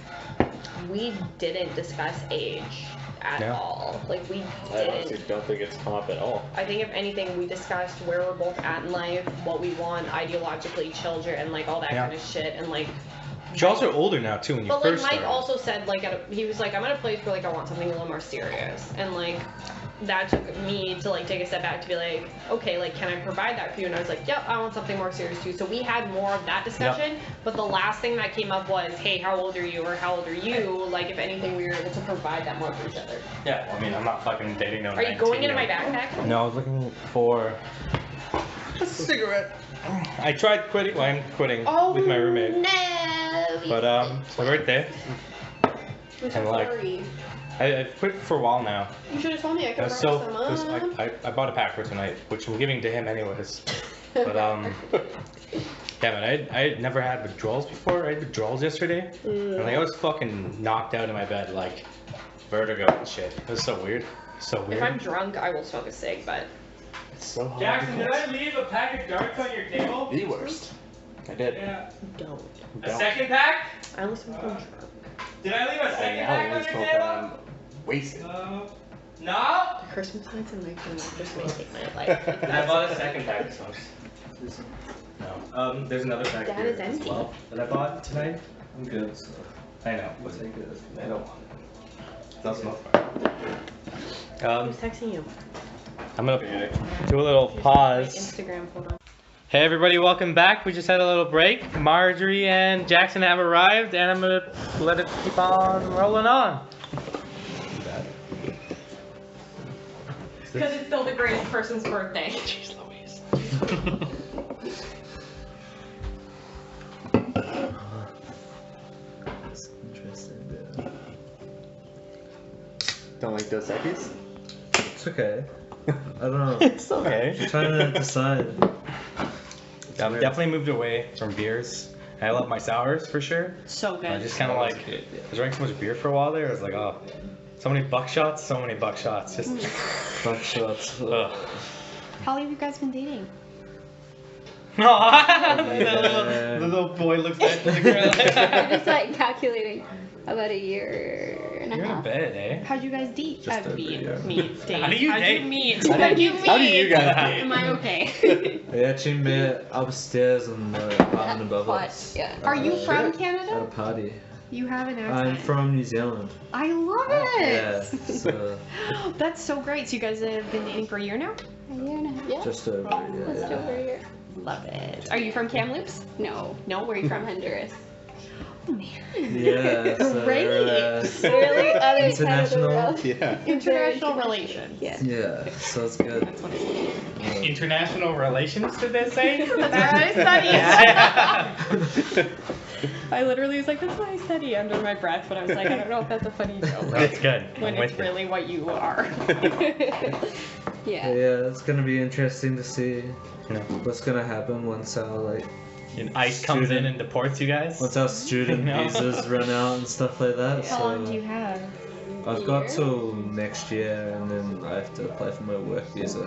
we didn't discuss age at all. Like, we didn't. I honestly don't think it's come up at all. I think if anything, we discussed where we're both at in life, what we want ideologically, children, and like all that kind of shit, and like. You're also older now too. When you first Mike started. also said like he was like, I'm at a place where like I want something a little more serious, and like that took me to like take a step back to be like, okay, like can I provide that for you? And I was like, yep, I want something more serious too. So we had more of that discussion, but the last thing that came up was, hey, how old are you, or how old are you? Like if anything, we were able to provide that more for each other. Yeah, well, I mean, I'm not fucking dating no. Are you going into my backpack? No, I was looking for a cigarette. I tried quitting. Well, I'm quitting with my roommate. No. But it's my birthday. I'm so sorry. I've quit for a while now. You should have told me. I could have brought some up. I bought a pack for tonight, which I'm giving to him anyways. But yeah, man, I never had withdrawals before. I had withdrawals yesterday, and like I was fucking knocked out of my bed, like vertigo and shit. It was so weird. So weird. If I'm drunk, I will smoke a cig, but. It's so hard. Jackson, did I leave a pack of darts on your table? The worst. I did. Yeah. Don't. A second pack? I only smoke when I'm drunk. Did I leave a second pack on your table? Wasted. No? Christmas nights and nights and just may take my life. And I bought a second pack of smokes. No. There's another pack That here is as empty. well that I bought tonight. I'm good, so I know. what's it good? I don't want it. It's not smoke. Who's texting you? I'm gonna do a little My pause. Instagram, hold on. Hey everybody, welcome back. We just had a little break. Marjorie and Jackson have arrived, and I'm gonna let it keep on rolling on. Because it's still the greatest person's birthday. Jeez Louise. That's interesting, yeah. Don't like Dos Equis? It's okay. I don't know. It's okay. I'm trying to decide. I've definitely moved away from beers. I love my sours for sure. So good. I just kind of like, I was drinking so much beer for a while there. I was like, oh, so many buckshots, so many buckshots. Just Buckshots. ugh. How long have you guys been dating? The little boy looks back to the girl. I'm just like calculating about a year and a You're in half. bed, eh? How'd you guys date? Just over, yeah. Meet. Date. How do you How'd date? you meet? How do you guys date? Am I okay? We actually met upstairs in the apartment above What? us. Yeah. Are you from At a Canada? party. You have an accent. I'm from New Zealand. I love Yeah, it. so That's so great. So you guys have been dating for a year now? A year and a half. Yeah. just over. Just Yeah. over a year. Love it. Are you from Kamloops? No. No, where are you From from? Honduras. Yeah. So Great. Really? Other side of the International? world. Yeah. International relations. Yeah. Yeah, so it's good. That's what it's International relations, did they say? That's what I study. Yeah. I literally was like, that's what I study under my breath, but I was like, I don't know if that's a funny joke. It's good. When I'm it's with you. really what you are. Yeah. Yeah, it's gonna be interesting to see Yeah. what's gonna happen once our And ICE comes in and deports you guys. once our student No. visas run out and stuff like that. How So long do you have? I've got Year? till next year, and then I have to apply for my work visa.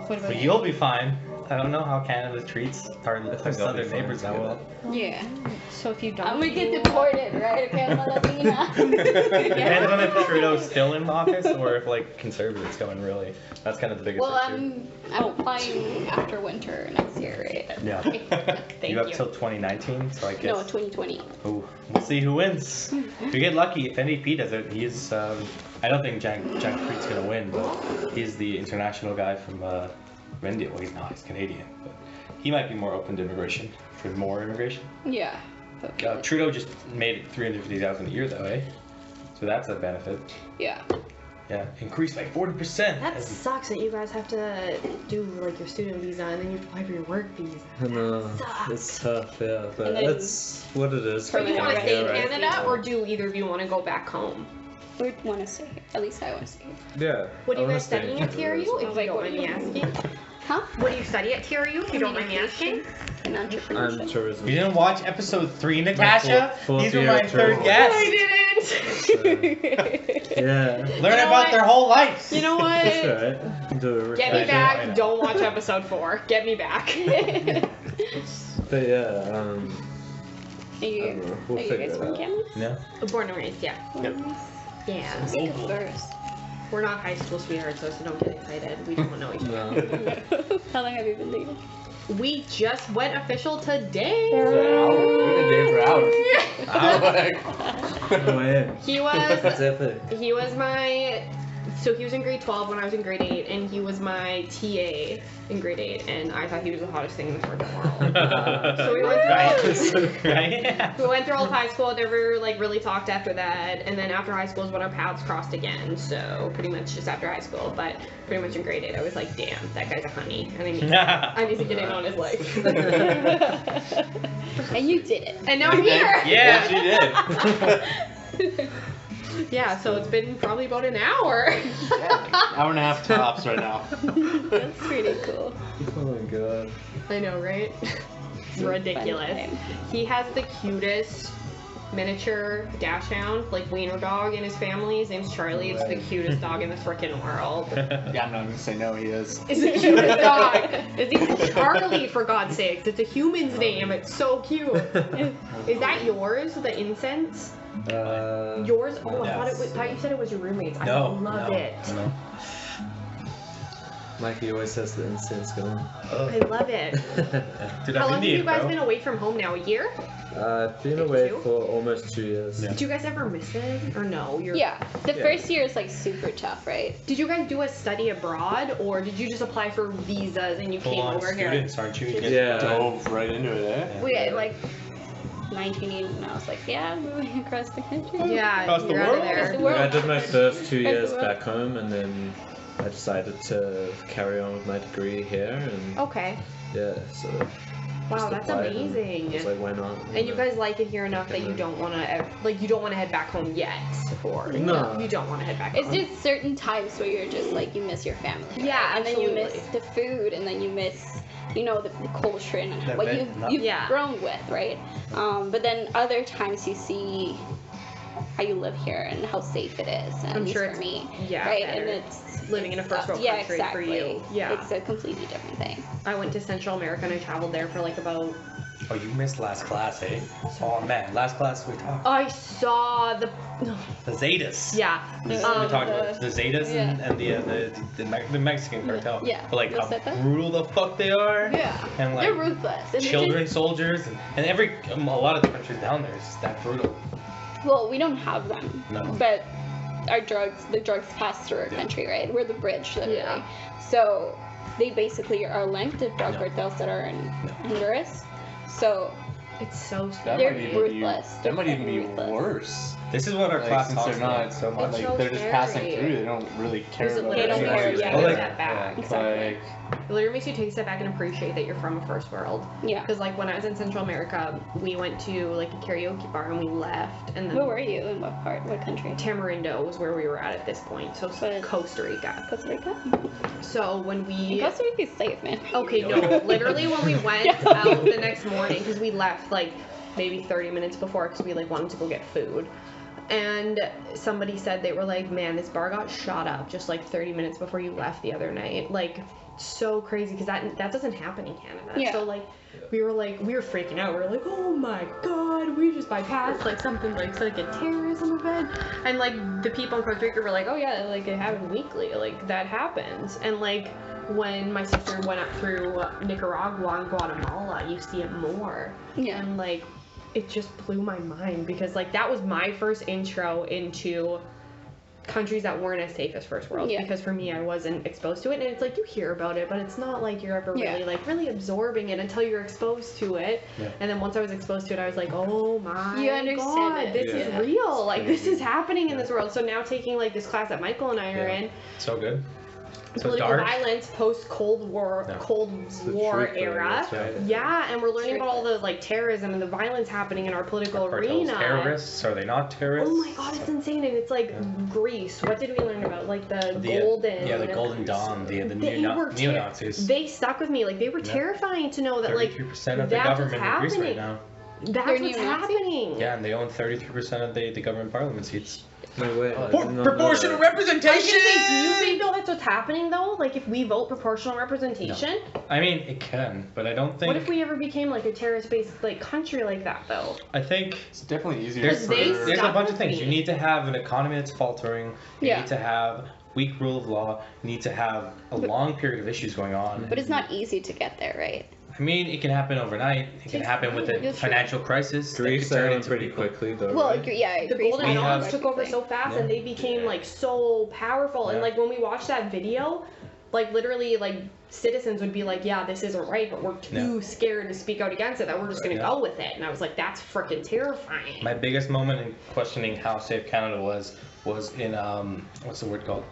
What about But you? you'll be fine. I don't know how Canada treats our think I'll southern be fine neighbors that too. well. Yeah. So if you don't, I'm gonna get deported, right? Okay, I'm a Latina. Depends on if Trudeau's still in office or if like conservatives go in really. That's kind of the biggest Well, issue. I'm applying after winter next year, right? Yeah. Thank You have you. till 2019, so I guess. No, 2020. Ooh, we'll see who wins. If we get lucky, if NDP does it, he's. I don't think Jack Creek's gonna win, but he's the international guy from India. Well, he's not. He's Canadian, but he might be more open to immigration, for more immigration. Yeah. But Trudeau just made it 350,000 a year, though, eh? So that's a benefit. yeah. Yeah, increased by 40%. That sucks that you guys have to do like your student visa and then you apply for your work visa. I know Sucks. it's tough, yeah, but And then that's what it is. So you want to Yeah, stay in right? Canada, or do either of you want to go back home? We want to stay here. At least I want to stay here. Yeah. What are I you wanna guys stay in studying at Canada as TRU? well. If you don't mind me asking. Huh? What do you study at TRU? If you don't mind me asking. And I'm entrepreneurship. tourism. You didn't watch episode 3, Natasha? fourth These were year my of third tourism. guests. Yeah. Learn You know about what? their whole life. You know what? That's alright. Do a Get me I know, I back. know. Don't watch episode 4. Get me back. But yeah, Are I you, don't know. We'll are you figure guys it from out. Kamloops? No. Born and raised, yeah. Yep. Yeah. Sick of Burris. We're not high school sweethearts, so don't get excited. We don't know each other. no. How long have you been dating? We just went official today. No way. He That's was epic. he was my so he was in grade 12 when I was in grade 8, and he was my TA in grade 8, and I thought he was the hottest thing in the freaking world. So we went through Right? we went through all of high school, never like really talked after that, and then after high school is when our paths crossed again. So pretty much just after high school, but pretty much in grade 8, I was like, damn, that guy's a honey, and I need to get in on his life. And you did it. And now I'm here. Yeah. She did. Yeah, so it's been probably about an hour. Hour and a half tops right now. That's pretty cool. Oh my god. I know, right? Ridiculous. Fun time. He has the cutest miniature dachshund, like wiener dog in his family. His name's Charlie. It's the cutest dog in the frickin' world. Yeah, I'm not gonna say no, he is. It's the cutest dog. His name's Charlie, for God's sakes. It's a human's name. It's so cute. Is that yours, the incense? Yours? Oh, I thought you said it was your roommate's. I No. love no, it. No. Mikey always has the incense going. I love it. Dude, How I'm long have you Indian, guys bro. been away from home now? A year? I've been away for almost 2 years. Yeah. Did you guys ever miss it? Or no? Yeah, the first year is like super tough, right? Did you guys do a study abroad, or did you just apply for visas and you came Full-on over here? students, aren't you? You Yeah. Dove right into it, eh? We had like 1980, and I was like, yeah, moving across the country. Yeah, Across the you're out world? of there. Across the Like, I world. did my first 2 Across years the world. back home, and then I decided to carry on with my degree here, and Okay. yeah, so. Wow, just that's applied, and amazing. I was like, why not? And you guys like it here enough that you don't want to, like, you don't want to head back home yet, or No. you don't want to head back It's home. just certain times where you're just like, you miss your family. right? Yeah, And then you miss absolutely. the food, and then you miss, you know, the culture and The what vet- you've Yeah. grown with, right? But then other times you see how you live here and how safe it is. And I'm at least sure for it's- me, yeah, right? better. And it's Living in a first world yeah, country exactly. for you. Yeah. It's a completely different thing. I went to Central America and I traveled there for like about. Oh, you missed last class, eh? Oh man, last class we talked. I saw the. The Zetas. Yeah. We Um, talked about the Zetas yeah. and the Mexican cartel. Yeah. But like Los how Zetas? brutal the fuck they are. Yeah. And like They're ruthless. And they're children soldiers and every a lot of the countries down there is just that brutal. Well, we don't have them. No. But the drugs pass through our country, right? We're the bridge, literally. Yeah. So they basically are linked to drug cartels that are in Honduras. So It's so That scary. They're might even ruthless. Be, They're that might even be ruthless. worse. This is what our Like, class since talks they're about not so much. It's like so they're just passing scary. through. They don't really care Because it about They don't literally care, makes you yeah, take a like- step back. Exactly. Like, It literally makes you take a step back and appreciate that you're from a first world. yeah. Because like when I was in Central America, we went to like a karaoke bar and we left, and then Where were you? In what part? What country? Tamarindo was where we were at this point. So But- Costa Rica. Costa Rica? So when we Costa Rica's safe, man. okay, no, literally when we went out the next morning, because we left like maybe 30 minutes before, because we like wanted to go get food. And somebody said they were like, man, this bar got shot up just like 30 minutes before you left the other night. Like, so crazy, because that doesn't happen in Canada. Yeah. So like, we were freaking out. We were like, oh my god, we just bypassed like something like a terrorism event. And like the people in Costa Rica were like, oh yeah, like it happens weekly. Like that happens. And like when my sister went up through Nicaragua and Guatemala, you see it more. Yeah. And like it just blew my mind, because like that was my first intro into countries that weren't as safe as first world. Yeah. Because for me, I wasn't exposed to it, and it's like you hear about it, but it's not like you're ever Yeah. really absorbing it until you're exposed to it. Yeah. And then once I was exposed to it, I was like, oh my You understand god, it. this Yeah. is real. Like this crazy. is happening in this world. So now taking like this class that Michael and I are Yeah. in, So good. So political dark. violence post Cold War Yeah. Cold the War truth, really, era. that's right. Yeah, and we're learning about all Truth. the like terrorism and the violence happening in our political Cartels arena. terrorists? Are they not terrorists? Oh my god, it's insane, and it's like Greece. What did we learn about? Like the golden. Yeah, the Golden Dawn, the They were neo-Nazis. They stuck with me. Like they were Yeah. terrifying to know that like 33% of the that's what's government in Greece right happening. now. that's They're what's neo-Nazis? happening. Yeah, and they own 33% of the government parliament seats. No way. I Oh, did not know Proportional that. I was representation! gonna say, do you think though that's what's happening though? Like if we vote proportional representation, I mean, it can, but I don't think. what if we ever became like a terrorist-based like country like that though? I think it's definitely easier there's, for. they there's a stuck bunch of with things. me. You need to have an economy that's faltering. You Yeah. need to have weak rule of law. You need to have a long period of issues going on. But it's not easy to get there, right? I mean, it can happen overnight. It can Takes happen with a time. financial crisis. that Greece could turn went into pretty people. quickly though. Well, right? yeah, The Greece golden We went have- dawn took over so fast, and Yeah. they became like so powerful. And Yeah. like when we watched that video, like literally like citizens would be like, yeah, this isn't right, but we're too scared to speak out against it that we're just gonna Yeah. go with it. And I was like, that's freaking terrifying. My biggest moment in questioning how safe Canada was in what's the word called?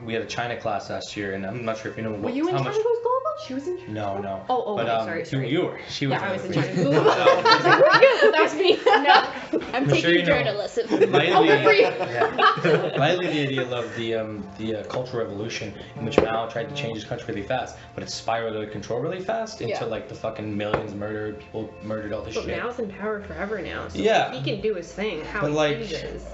We had a China class last year, and I'm not sure if you know Were you in how China much. Goes Global? She was in. No. Oh, But okay, sorry. you were. She was. Yeah, I was in China. China Goes Global. that was me. No, I'm sure taking you know. journalism. Oh, good for you. Yeah. Lightly the idea of the Cultural Revolution, in which Mao tried to change his country really fast, but it spiraled out of control really fast into Yeah. like the fucking millions murdered, people murdered, all this But shit. Mao's in power forever now, so Yeah. he can do his thing. How But he like, chooses.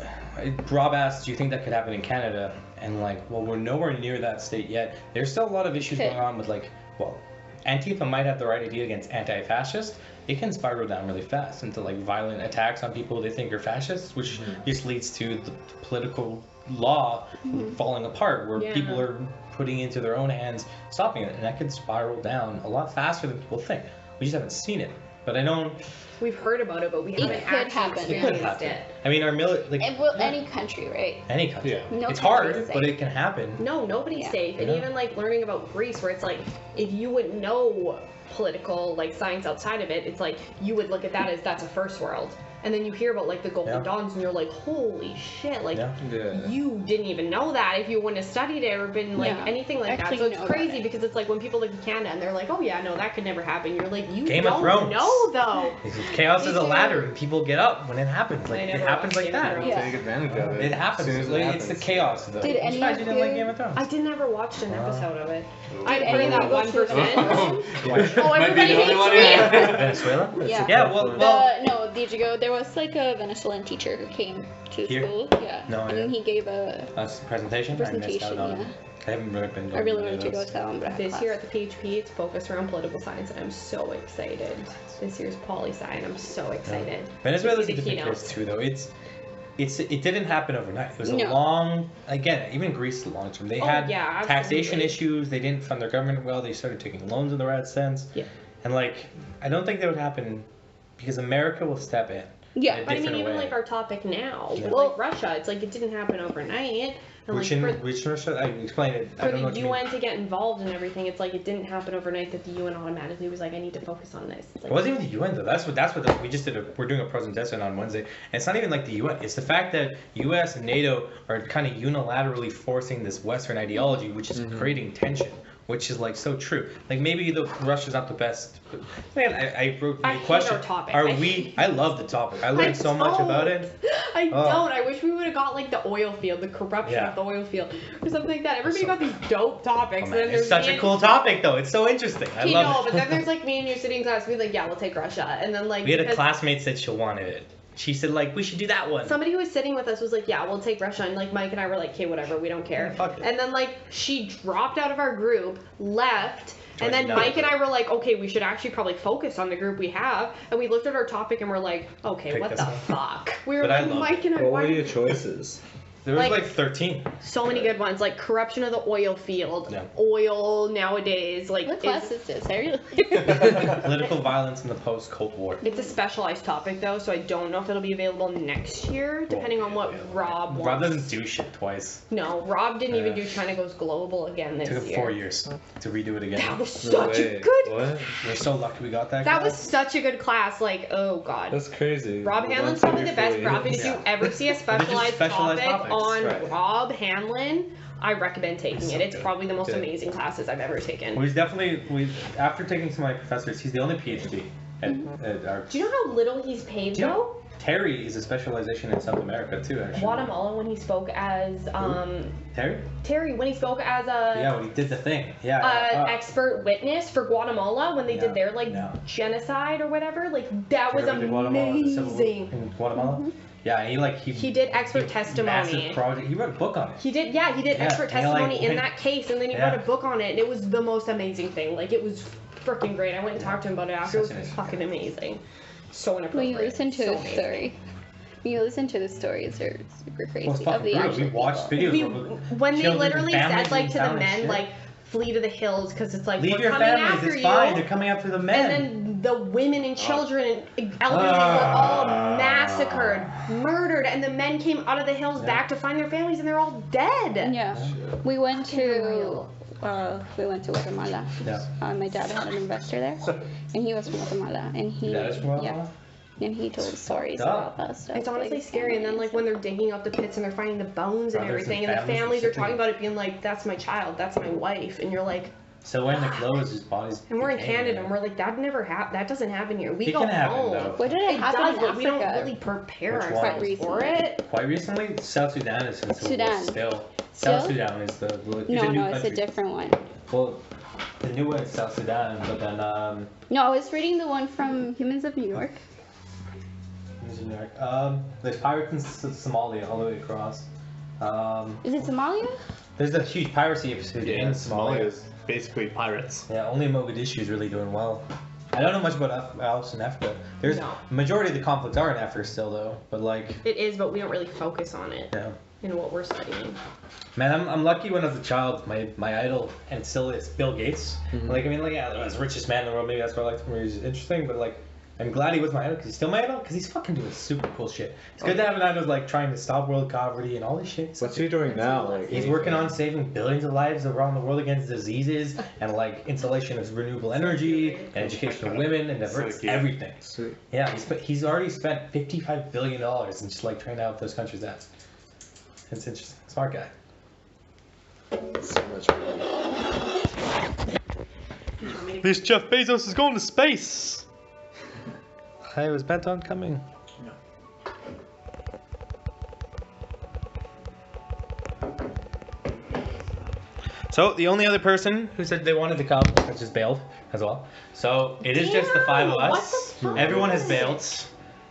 Rob asked, do you think that could happen in Canada? And like, well, we're nowhere near that state yet. There's still a lot of issues Okay. going on with like, well, Antifa might have the right idea against anti-fascist. It can spiral down really fast into like violent attacks on people they think are fascists, which just leads to the political law falling apart, where people are putting into their own hands, stopping it, and that could spiral down a lot faster than people think. We just haven't seen it. But I don't. We've heard about it, but we haven't actually experienced it. I mean, our military. Well, any country, right? Any country. Yeah. No it's hard, safe. but it can happen. No, nobody's safe. And even like learning about Greece, where it's like, if you wouldn't know political like science outside of it, it's like you would look at that as that's a first world. And then you hear about like the Golden Dawns, and you're like, holy shit! Like you didn't even know that if you wouldn't have studied it or been like anything like that. So it's crazy because it's like when people look at Canada and they're like, oh yeah, no, that could never happen. You're like, you Game don't of Thrones. know though. Chaos is a ladder, and people get up when it happens. Like it happens like that. Take advantage of it. It happens. It's the chaos though. Did any of you didn't like Game of Thrones? I did never watch an episode of it. Did I'd heard that 1%. Oh, everybody hates me. Venezuela? Yeah. Yeah. Well. No, did you go? There was like a Venezuelan teacher who came to Here? school. Yeah. No, and then he gave a presentation. I missed out on it. I haven't really been. I really wanted to go to that one, but I had This class. year at the PHP, it's focused around political science, and I'm so excited. This year's poli-sci, and I'm so excited. Venezuela's to a see the different keynotes. case too, though. It didn't happen overnight. It was a long, again, even Greece long term. They had taxation issues. They didn't fund their government well. They started taking loans in the right sense. Yeah. And like, I don't think that would happen because America will step in. Yeah, in But I mean, even way. like our topic now, Yeah. like Russia, it's like it didn't happen overnight. And Which Russia? I explained it. I for don't know the what you mean. UN to get involved in everything, it's like it didn't happen overnight that the UN automatically was like, I need to focus on this. It's like, It wasn't even the UN though. That's what we just did. We're doing a presentation on Wednesday, and it's not even like the UN. It's the fact that U.S. and NATO are kind of unilaterally forcing this Western ideology, which is creating tension. Which is like so true. Like maybe Russia's not the best. Man, I wrote the question. Hate our topic. I love the topic. I learned so much about it. I don't. I wish we would have got like the oil field, the corruption of the oil field, or something like that. Everybody got these dope topics. Oh, man, it's such a cool topic though. It's so interesting. I love it. But then there's like me and you sitting in class. We're like, yeah, we'll take Russia, and then like we had a classmate said she wanted it. She said like we should do that one. Somebody who was sitting with us was like, yeah, we'll take Russia, and like Mike and I were like, okay, whatever, we don't care. Fuck it. And then like she dropped out of our group, left. And then Mike and I were like, okay, we should actually probably focus on the group we have. And we looked at our topic and we're like, okay, what the fuck? We were like, Mike and I. What were your choices? There was like 13. So many good ones, like corruption of the oil field, oil nowadays, like. What class is this? I really. Political violence in the post-Cold War. It's a specialized topic though, so I don't know if it'll be available next year, depending on what Rob wants. Rob doesn't do shit twice. No, Rob didn't even do China Goes Global again this year. It took him 4 years to redo it again. That was such a good. What? We're so lucky we got that. That was such a good class. Like, oh god. That's crazy. Rob Hanlon's probably the best prof. If you ever see a specialized topic on Rob Hanlon, I recommend taking it. It's probably the most amazing classes I've ever taken. After taking some of my professors, he's the only PhD at our. Do you know how little he's paid though? Terry is a specialization in South America too, actually. Guatemala when he spoke as Terry? Terry when he spoke as a when he did the thing. expert witness for Guatemala when they did their genocide or whatever. Like that was amazing. In Guatemala? Yeah, he did expert testimony. Massive project. He wrote a book on it. He did expert testimony in that case, and then he wrote a book on it, and it was the most amazing thing. Like it was freaking great. I went and talked to him about it after. It was fucking amazing. So inappropriate. When you listen to the stories, they're super crazy. Well, we watched videos. When they literally said like to the men, like flee to the hills because it's like leave we're your coming families. after It's you. fine. They're coming after the men. And then the women and children and elderly were all massacred, murdered, and the men came out of the hills back to find their families, and they're all dead. Yeah, we went to Guatemala. Yeah. My dad had an investor there, and he was from Guatemala, and he and he told stories about that stuff. It's honestly scary. And then like when they're digging up the pits and they're finding the bones and everything, and the families are talking about it, being like, "That's my child, that's my wife," and you're like. So when the clothes, his body's. And we're in Canada, and we're like, that that doesn't happen here. We go home. What did it happen in but we don't Africa? really prepare ourselves for it. Quite recently, South Sudan is in Sudan. Still. South Sudan is the. It's a different one. Well, the new one is South Sudan, but then. No, I was reading the one from Humans of New York. There's pirates in Somalia all the way across. Is it Somalia? There's a huge piracy episode in Somalia. Is basically pirates. Yeah, only Mogadishu is really doing well. I don't know much about else in Africa. There's majority of the conflicts are in Africa still though, but like it is, but we don't really focus on it. Yeah. In what we're studying. Man, I'm lucky when I was a child. My idol, and still is, Bill Gates. Like I mean, like yeah, he's the richest man in the world. Maybe that's why I liked him. He's interesting, but like I'm glad he was my idol because he's still my idol because he's fucking doing super cool shit. It's good to have an idol who's like trying to stop world poverty and all this shit. What's he doing now? Like he's working on saving billions of lives around the world against diseases and like installation of renewable energy and education of women and diverts everything. Sweet. Yeah, he's already spent $55 billion in just like trying to help those countries out. It's interesting. Smart guy. So much money. This Jeff Bezos is going to space. I was bent on coming. No. So the only other person who said they wanted to come has just bailed as well. So it is just the 5 of us. Everyone has bailed.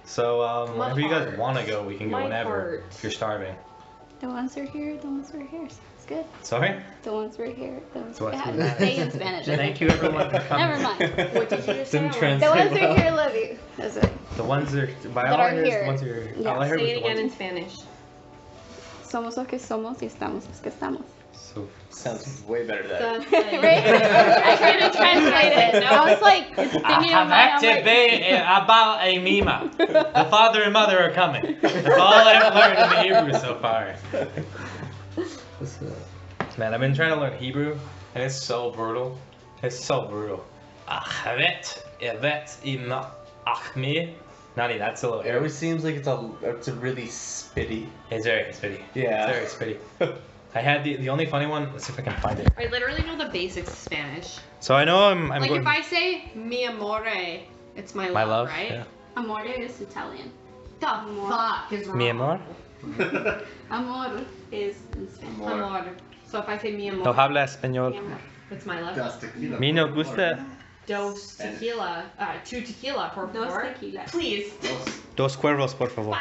So whenever you guys want to go, we can go whenever. If you're starving. The ones are here. The ones are here. Sounds good. Sorry? The ones are here. The ones So are here. Stay in Spanish. Thank you everyone for coming. Never mind. What did you just say? The ones are here. Love you. That's it. The ones that are, by all I heard, is the ones that are, all I heard Say was it the again in ones. Spanish. Somos lo que somos y estamos los que estamos. So, Sounds way better than That's Right? I tried to translate it. I was like thinking I in have my had to like, be about a mima. The father and mother are coming. That's all I've learned in the Hebrew so far. Man, I've been trying to learn Hebrew, and it's so brutal. It's so brutal. Achavet, evet, ima, achmi. Nani, that's a little It always seems like it's a really spitty. It's very spitty. Yeah. It's very spitty. I had the only funny one. Let's see if I can find it. I literally know the basics of Spanish. So I know I'm Like going. if I say mi amore, it's my love, My love, right? yeah. Amore is Italian. The fuck is wrong? Mi amor. Amor is in Spanish. Amor. So if I say mi amor, No habla español. Mi amor. it's my love. Das tequila. Mi no gusta. Dos tequila. Two tequila, por Dos favor. tequila. Please. Dos cuervos, por favor.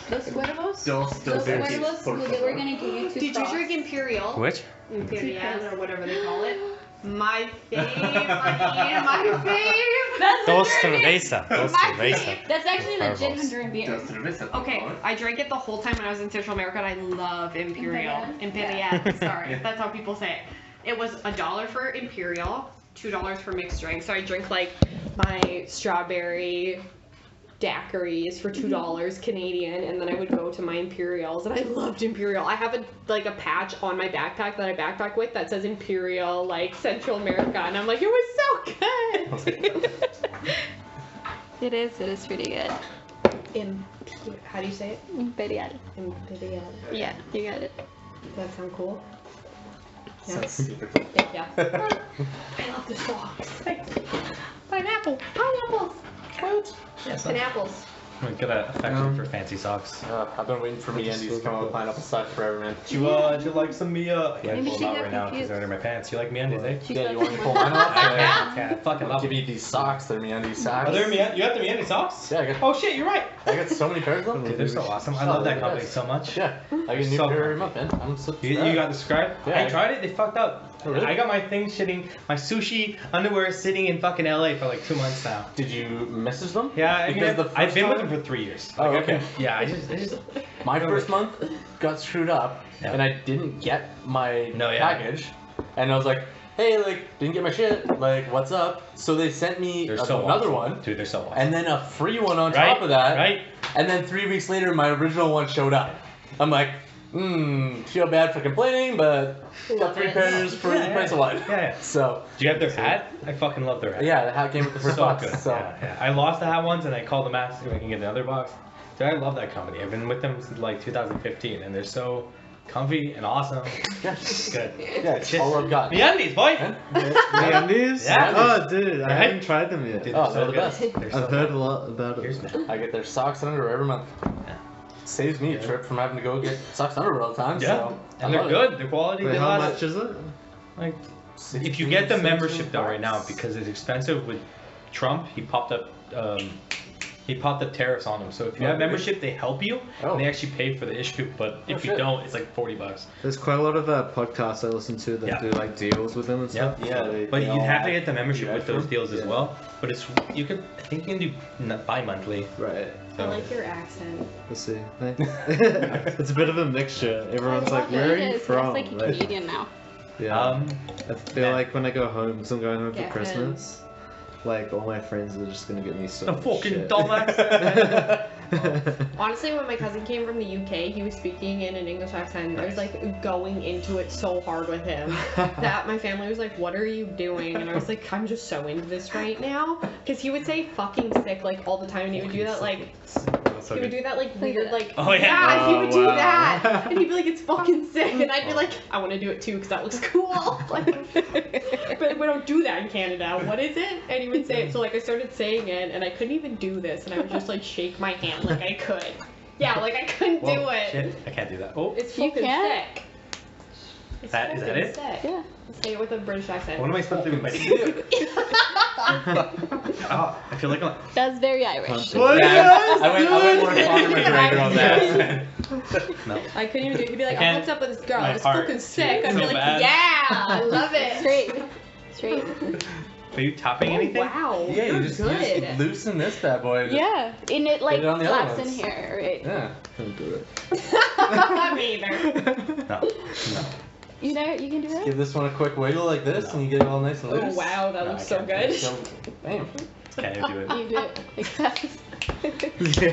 Dos cuervos. Dos Dos verdes, cuervos. por They were favor. gonna give you two Did you frogs. drink Imperial? Which? Imperial or whatever they call it. My fave. My fave. That's Dos literally- cerveza. Dos My cerveza. That's actually legit Cuervos. Honduran beer. Dos cervezas, por Okay, favor. I drank it the whole time when I was in Central America, and I love Imperial. Imperial. Sorry, that's how people say it. It was $1 for Imperial, $2 for mixed drinks. So I drink like my strawberry daiquiris for $2 Canadian, and then I would go to my Imperials, and I loved Imperial. I have a patch on my backpack that I backpack with that says Imperial, like Central America, and I'm like, it was so good. It is pretty good. How do you say it? Imperial. Imperial. Yeah, you got it. Does that sound cool? Sounds super cool. Yeah. I love the socks. Pineapple. Pineapples. Fruit. Yes. Pineapples. I'm good at affection for fancy socks. I've been waiting for MeUndies to come out with pineapple socks forever, man. Do you like some Mia? Yeah, Maybe pull she them out got right now because confused. they're under my pants. You like MeUndies, eh? She Yeah, got you want me to some pull mine off? I fucking I'll love give them. you these socks. They're MeUndies socks. Are there you got the MeUndies socks? Yeah, Oh shit, you're right. I got so many pairs of them. Dude, they're so awesome. I love that company so much. Yeah, I get a new So pair every comfy. month, man. I'm so You got the Scribe? Yeah. I tried it. They fucked up. Oh, really? I got my thing my sushi underwear sitting in fucking LA for like 2 months now. Did you message them? Yeah, I mean, Because the I've first been with time- them for 3 years. Oh, Like, okay. Yeah, I just My first month got screwed up, Yeah. and I didn't get my No, yeah. package, and I was like, "Hey, like, didn't get my shit. Like, what's up?" So they sent me they're so another awesome. one, Dude, they're so awesome. and then a free one on right? top of that, Right? and then 3 weeks later, my original one showed up. I'm like, feel bad for complaining, but got 3 pairs for Yeah, the price of one. Yeah, yeah. So Do you have their hat? I fucking love their hat. yeah, the hat came with the first So box. good. So Yeah. I lost the hat once and I called them asked if I can get another box. Dude, I love that company. I've been with them since like 2015 and they're so comfy and awesome. yeah, Good. yeah, it's all I've got. MeUndies, boy! MeUndies? Yeah. Oh, dude, I Right? haven't tried them yet. Dude, Oh, they're so they're the good. best. They're so I've heard good. a lot about it. Here's me. I get their socks and underwear every month. Saves me a trip from having to go get socks and underwear all the time. Yeah. So I And they're love it. good. The quality Wait, they how last. much is it? Like, 16, if you get the 17 membership though right now bucks. because it's expensive with Trump, he popped up he popped the tariffs on them. So if you have membership, they help you, and they actually pay for the issue. But if you don't, it's like $40. There's quite a lot of podcasts I listen to that do like deals with them and stuff. Yeah, but you have to get the membership with those deals as well. But it's I think you can do bi-monthly. Right. I like your accent. Let's see. It's a bit of a mixture. Everyone's like, where are you from? It's like a Canadian now. Yeah. I feel like when I go home, because I'm going home for Christmas, like all my friends are just gonna get me so much fucking shit. dumbass. Honestly, when my cousin came from the UK, he was speaking in an English accent. I was like going into it so hard with him that my family was like, "What are you doing?" And I was like, "I'm just so into this right now." Because he would say "fucking sick" like all the time, and he would do that like. He would do that like weird like he would do that and he'd be like it's fucking sick and I'd be like I want to do it too because that looks cool like but we don't do that in Canada, what is it? And he would say it, so like I started saying it and I couldn't even do this and I would just like shake my hand like I could like I couldn't do it. Shit, I can't do that. Oh, it's fucking sick. Is that it? Sick. Yeah. Say it with a British accent. What am I supposed to do? I feel like that's very Irish. I went more Conor McGregor on that. No. I couldn't even do it. He'd be like, I hooked up with this girl. It's fucking sick. I'd be like, yeah, I love it. Straight. Are you topping anything? Wow. Yeah, you just loosen this bad boy. Yeah, and it like flaps in here, right? Yeah. Couldn't do it. Me either. No. You can do that? Give this one a quick wiggle like this and you get it all nice and loose. Oh wow, that looks so good. Bam. Can't even do it. You do it like that.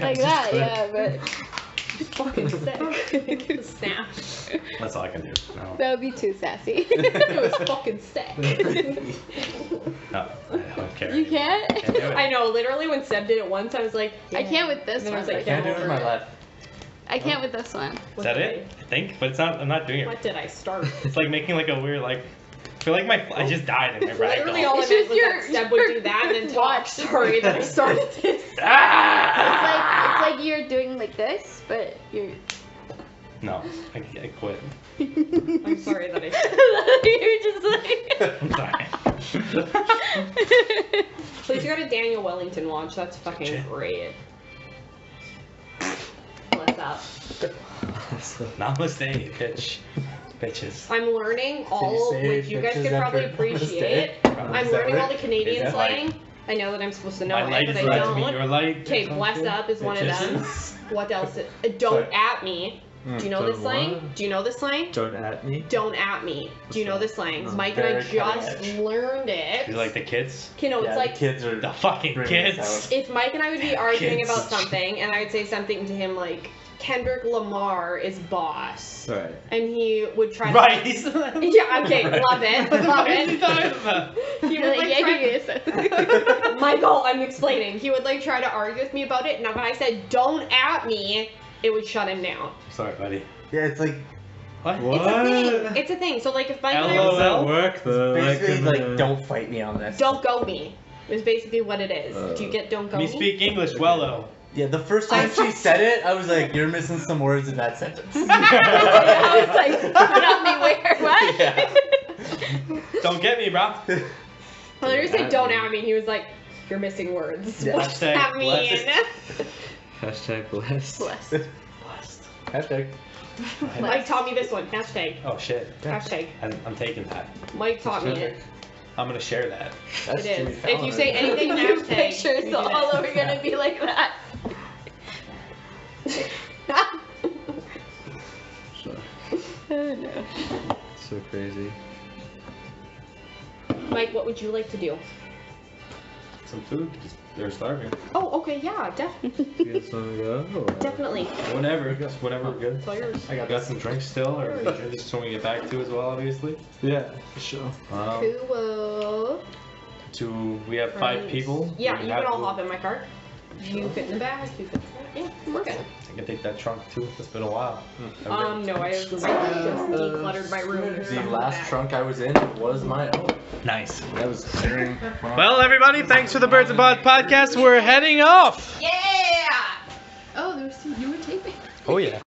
Like that, yeah, but... Fucking sick. Snap. That's all I can do. No. That would be too sassy. It was fucking sick. No, I don't care. You can't? I know, literally when Seb did it once, I was like, I can't with this one. I was like, I can't do it with my left. I can't with this one. Is that it? I think, but it's not. I'm not doing it. What did I start? It's like making like a weird like. I feel like I just died in my ragdoll. Literally all I meant was that Seb would do that and then talk. Sorry that I started this. It's like you're doing like this, but you're. No, I quit. I'm sorry that I. You're just like. I'm sorry. At least you got a Daniel Wellington watch. That's fucking great. What's up? Namaste, bitches. I'm learning all, which you guys could probably appreciate. I'm learning all the Canadian slang. I know that I'm supposed to know it, but I don't. Okay, bless up is one of them. What else? Don't at me. Do you know this slang? Do you know this slang? Don't at me. Don't at me. Do you know this slang? Mike and I just learned it. You like the kids? You know, it's like the kids are the fucking kids. If Mike and I would be arguing about something, and I would say something to him like, Kendrick Lamar is boss. Right. And he would try to... Right. Yeah, okay, love it. Love it. He would like Michael, I'm explaining. He would like try to argue with me about it, and when I said, don't at me, it would shut him down. Sorry, buddy. Yeah, it's like... What? It's a thing. It's a thing. So like if Mike and I... Does that work though? Basically like, don't fight me on this. Don't go me. Is basically what it is. Do you get don't go me? Me speak English well though. Yeah, the first time she said it, I was like, you're missing some words in that sentence. I was like, not me where? What? Yeah. Don't get me, bro. Well, you said don't at me, and he was like, you're missing words. Yeah. What does that mean? Hashtag blessed. Blessed. Hashtag. Mike taught me this one. Hashtag. Oh shit. Hashtag. I'm taking that. Mike taught me it. I'm gonna share that. That's It Jimmy is. Fallon If you right say there. anything hashtag, Pictures you do all that. over gonna be like that. Oh no. So crazy. Mike, what would you like to do? Some food. They're starving. Oh, okay, yeah, definitely. You guys wanna go? Or? Definitely. Whatever. Just whatever. Good. It's all yours. I got some drinks still, or just when we get back to as well, obviously. Yeah, for sure. Cool. We have 5 people. Yeah, We you have can all to- hop in my car. You fit in the back. You fit in the front. Yeah, we're good. I can take that trunk too. It's been a while. No, I just decluttered my room. or The something last like that. trunk I was in was my own. Nice. That was clearing. Well, everybody, thanks for the Birds and Bods podcast. We're heading off. Yeah! Oh, you were taping. Oh yeah.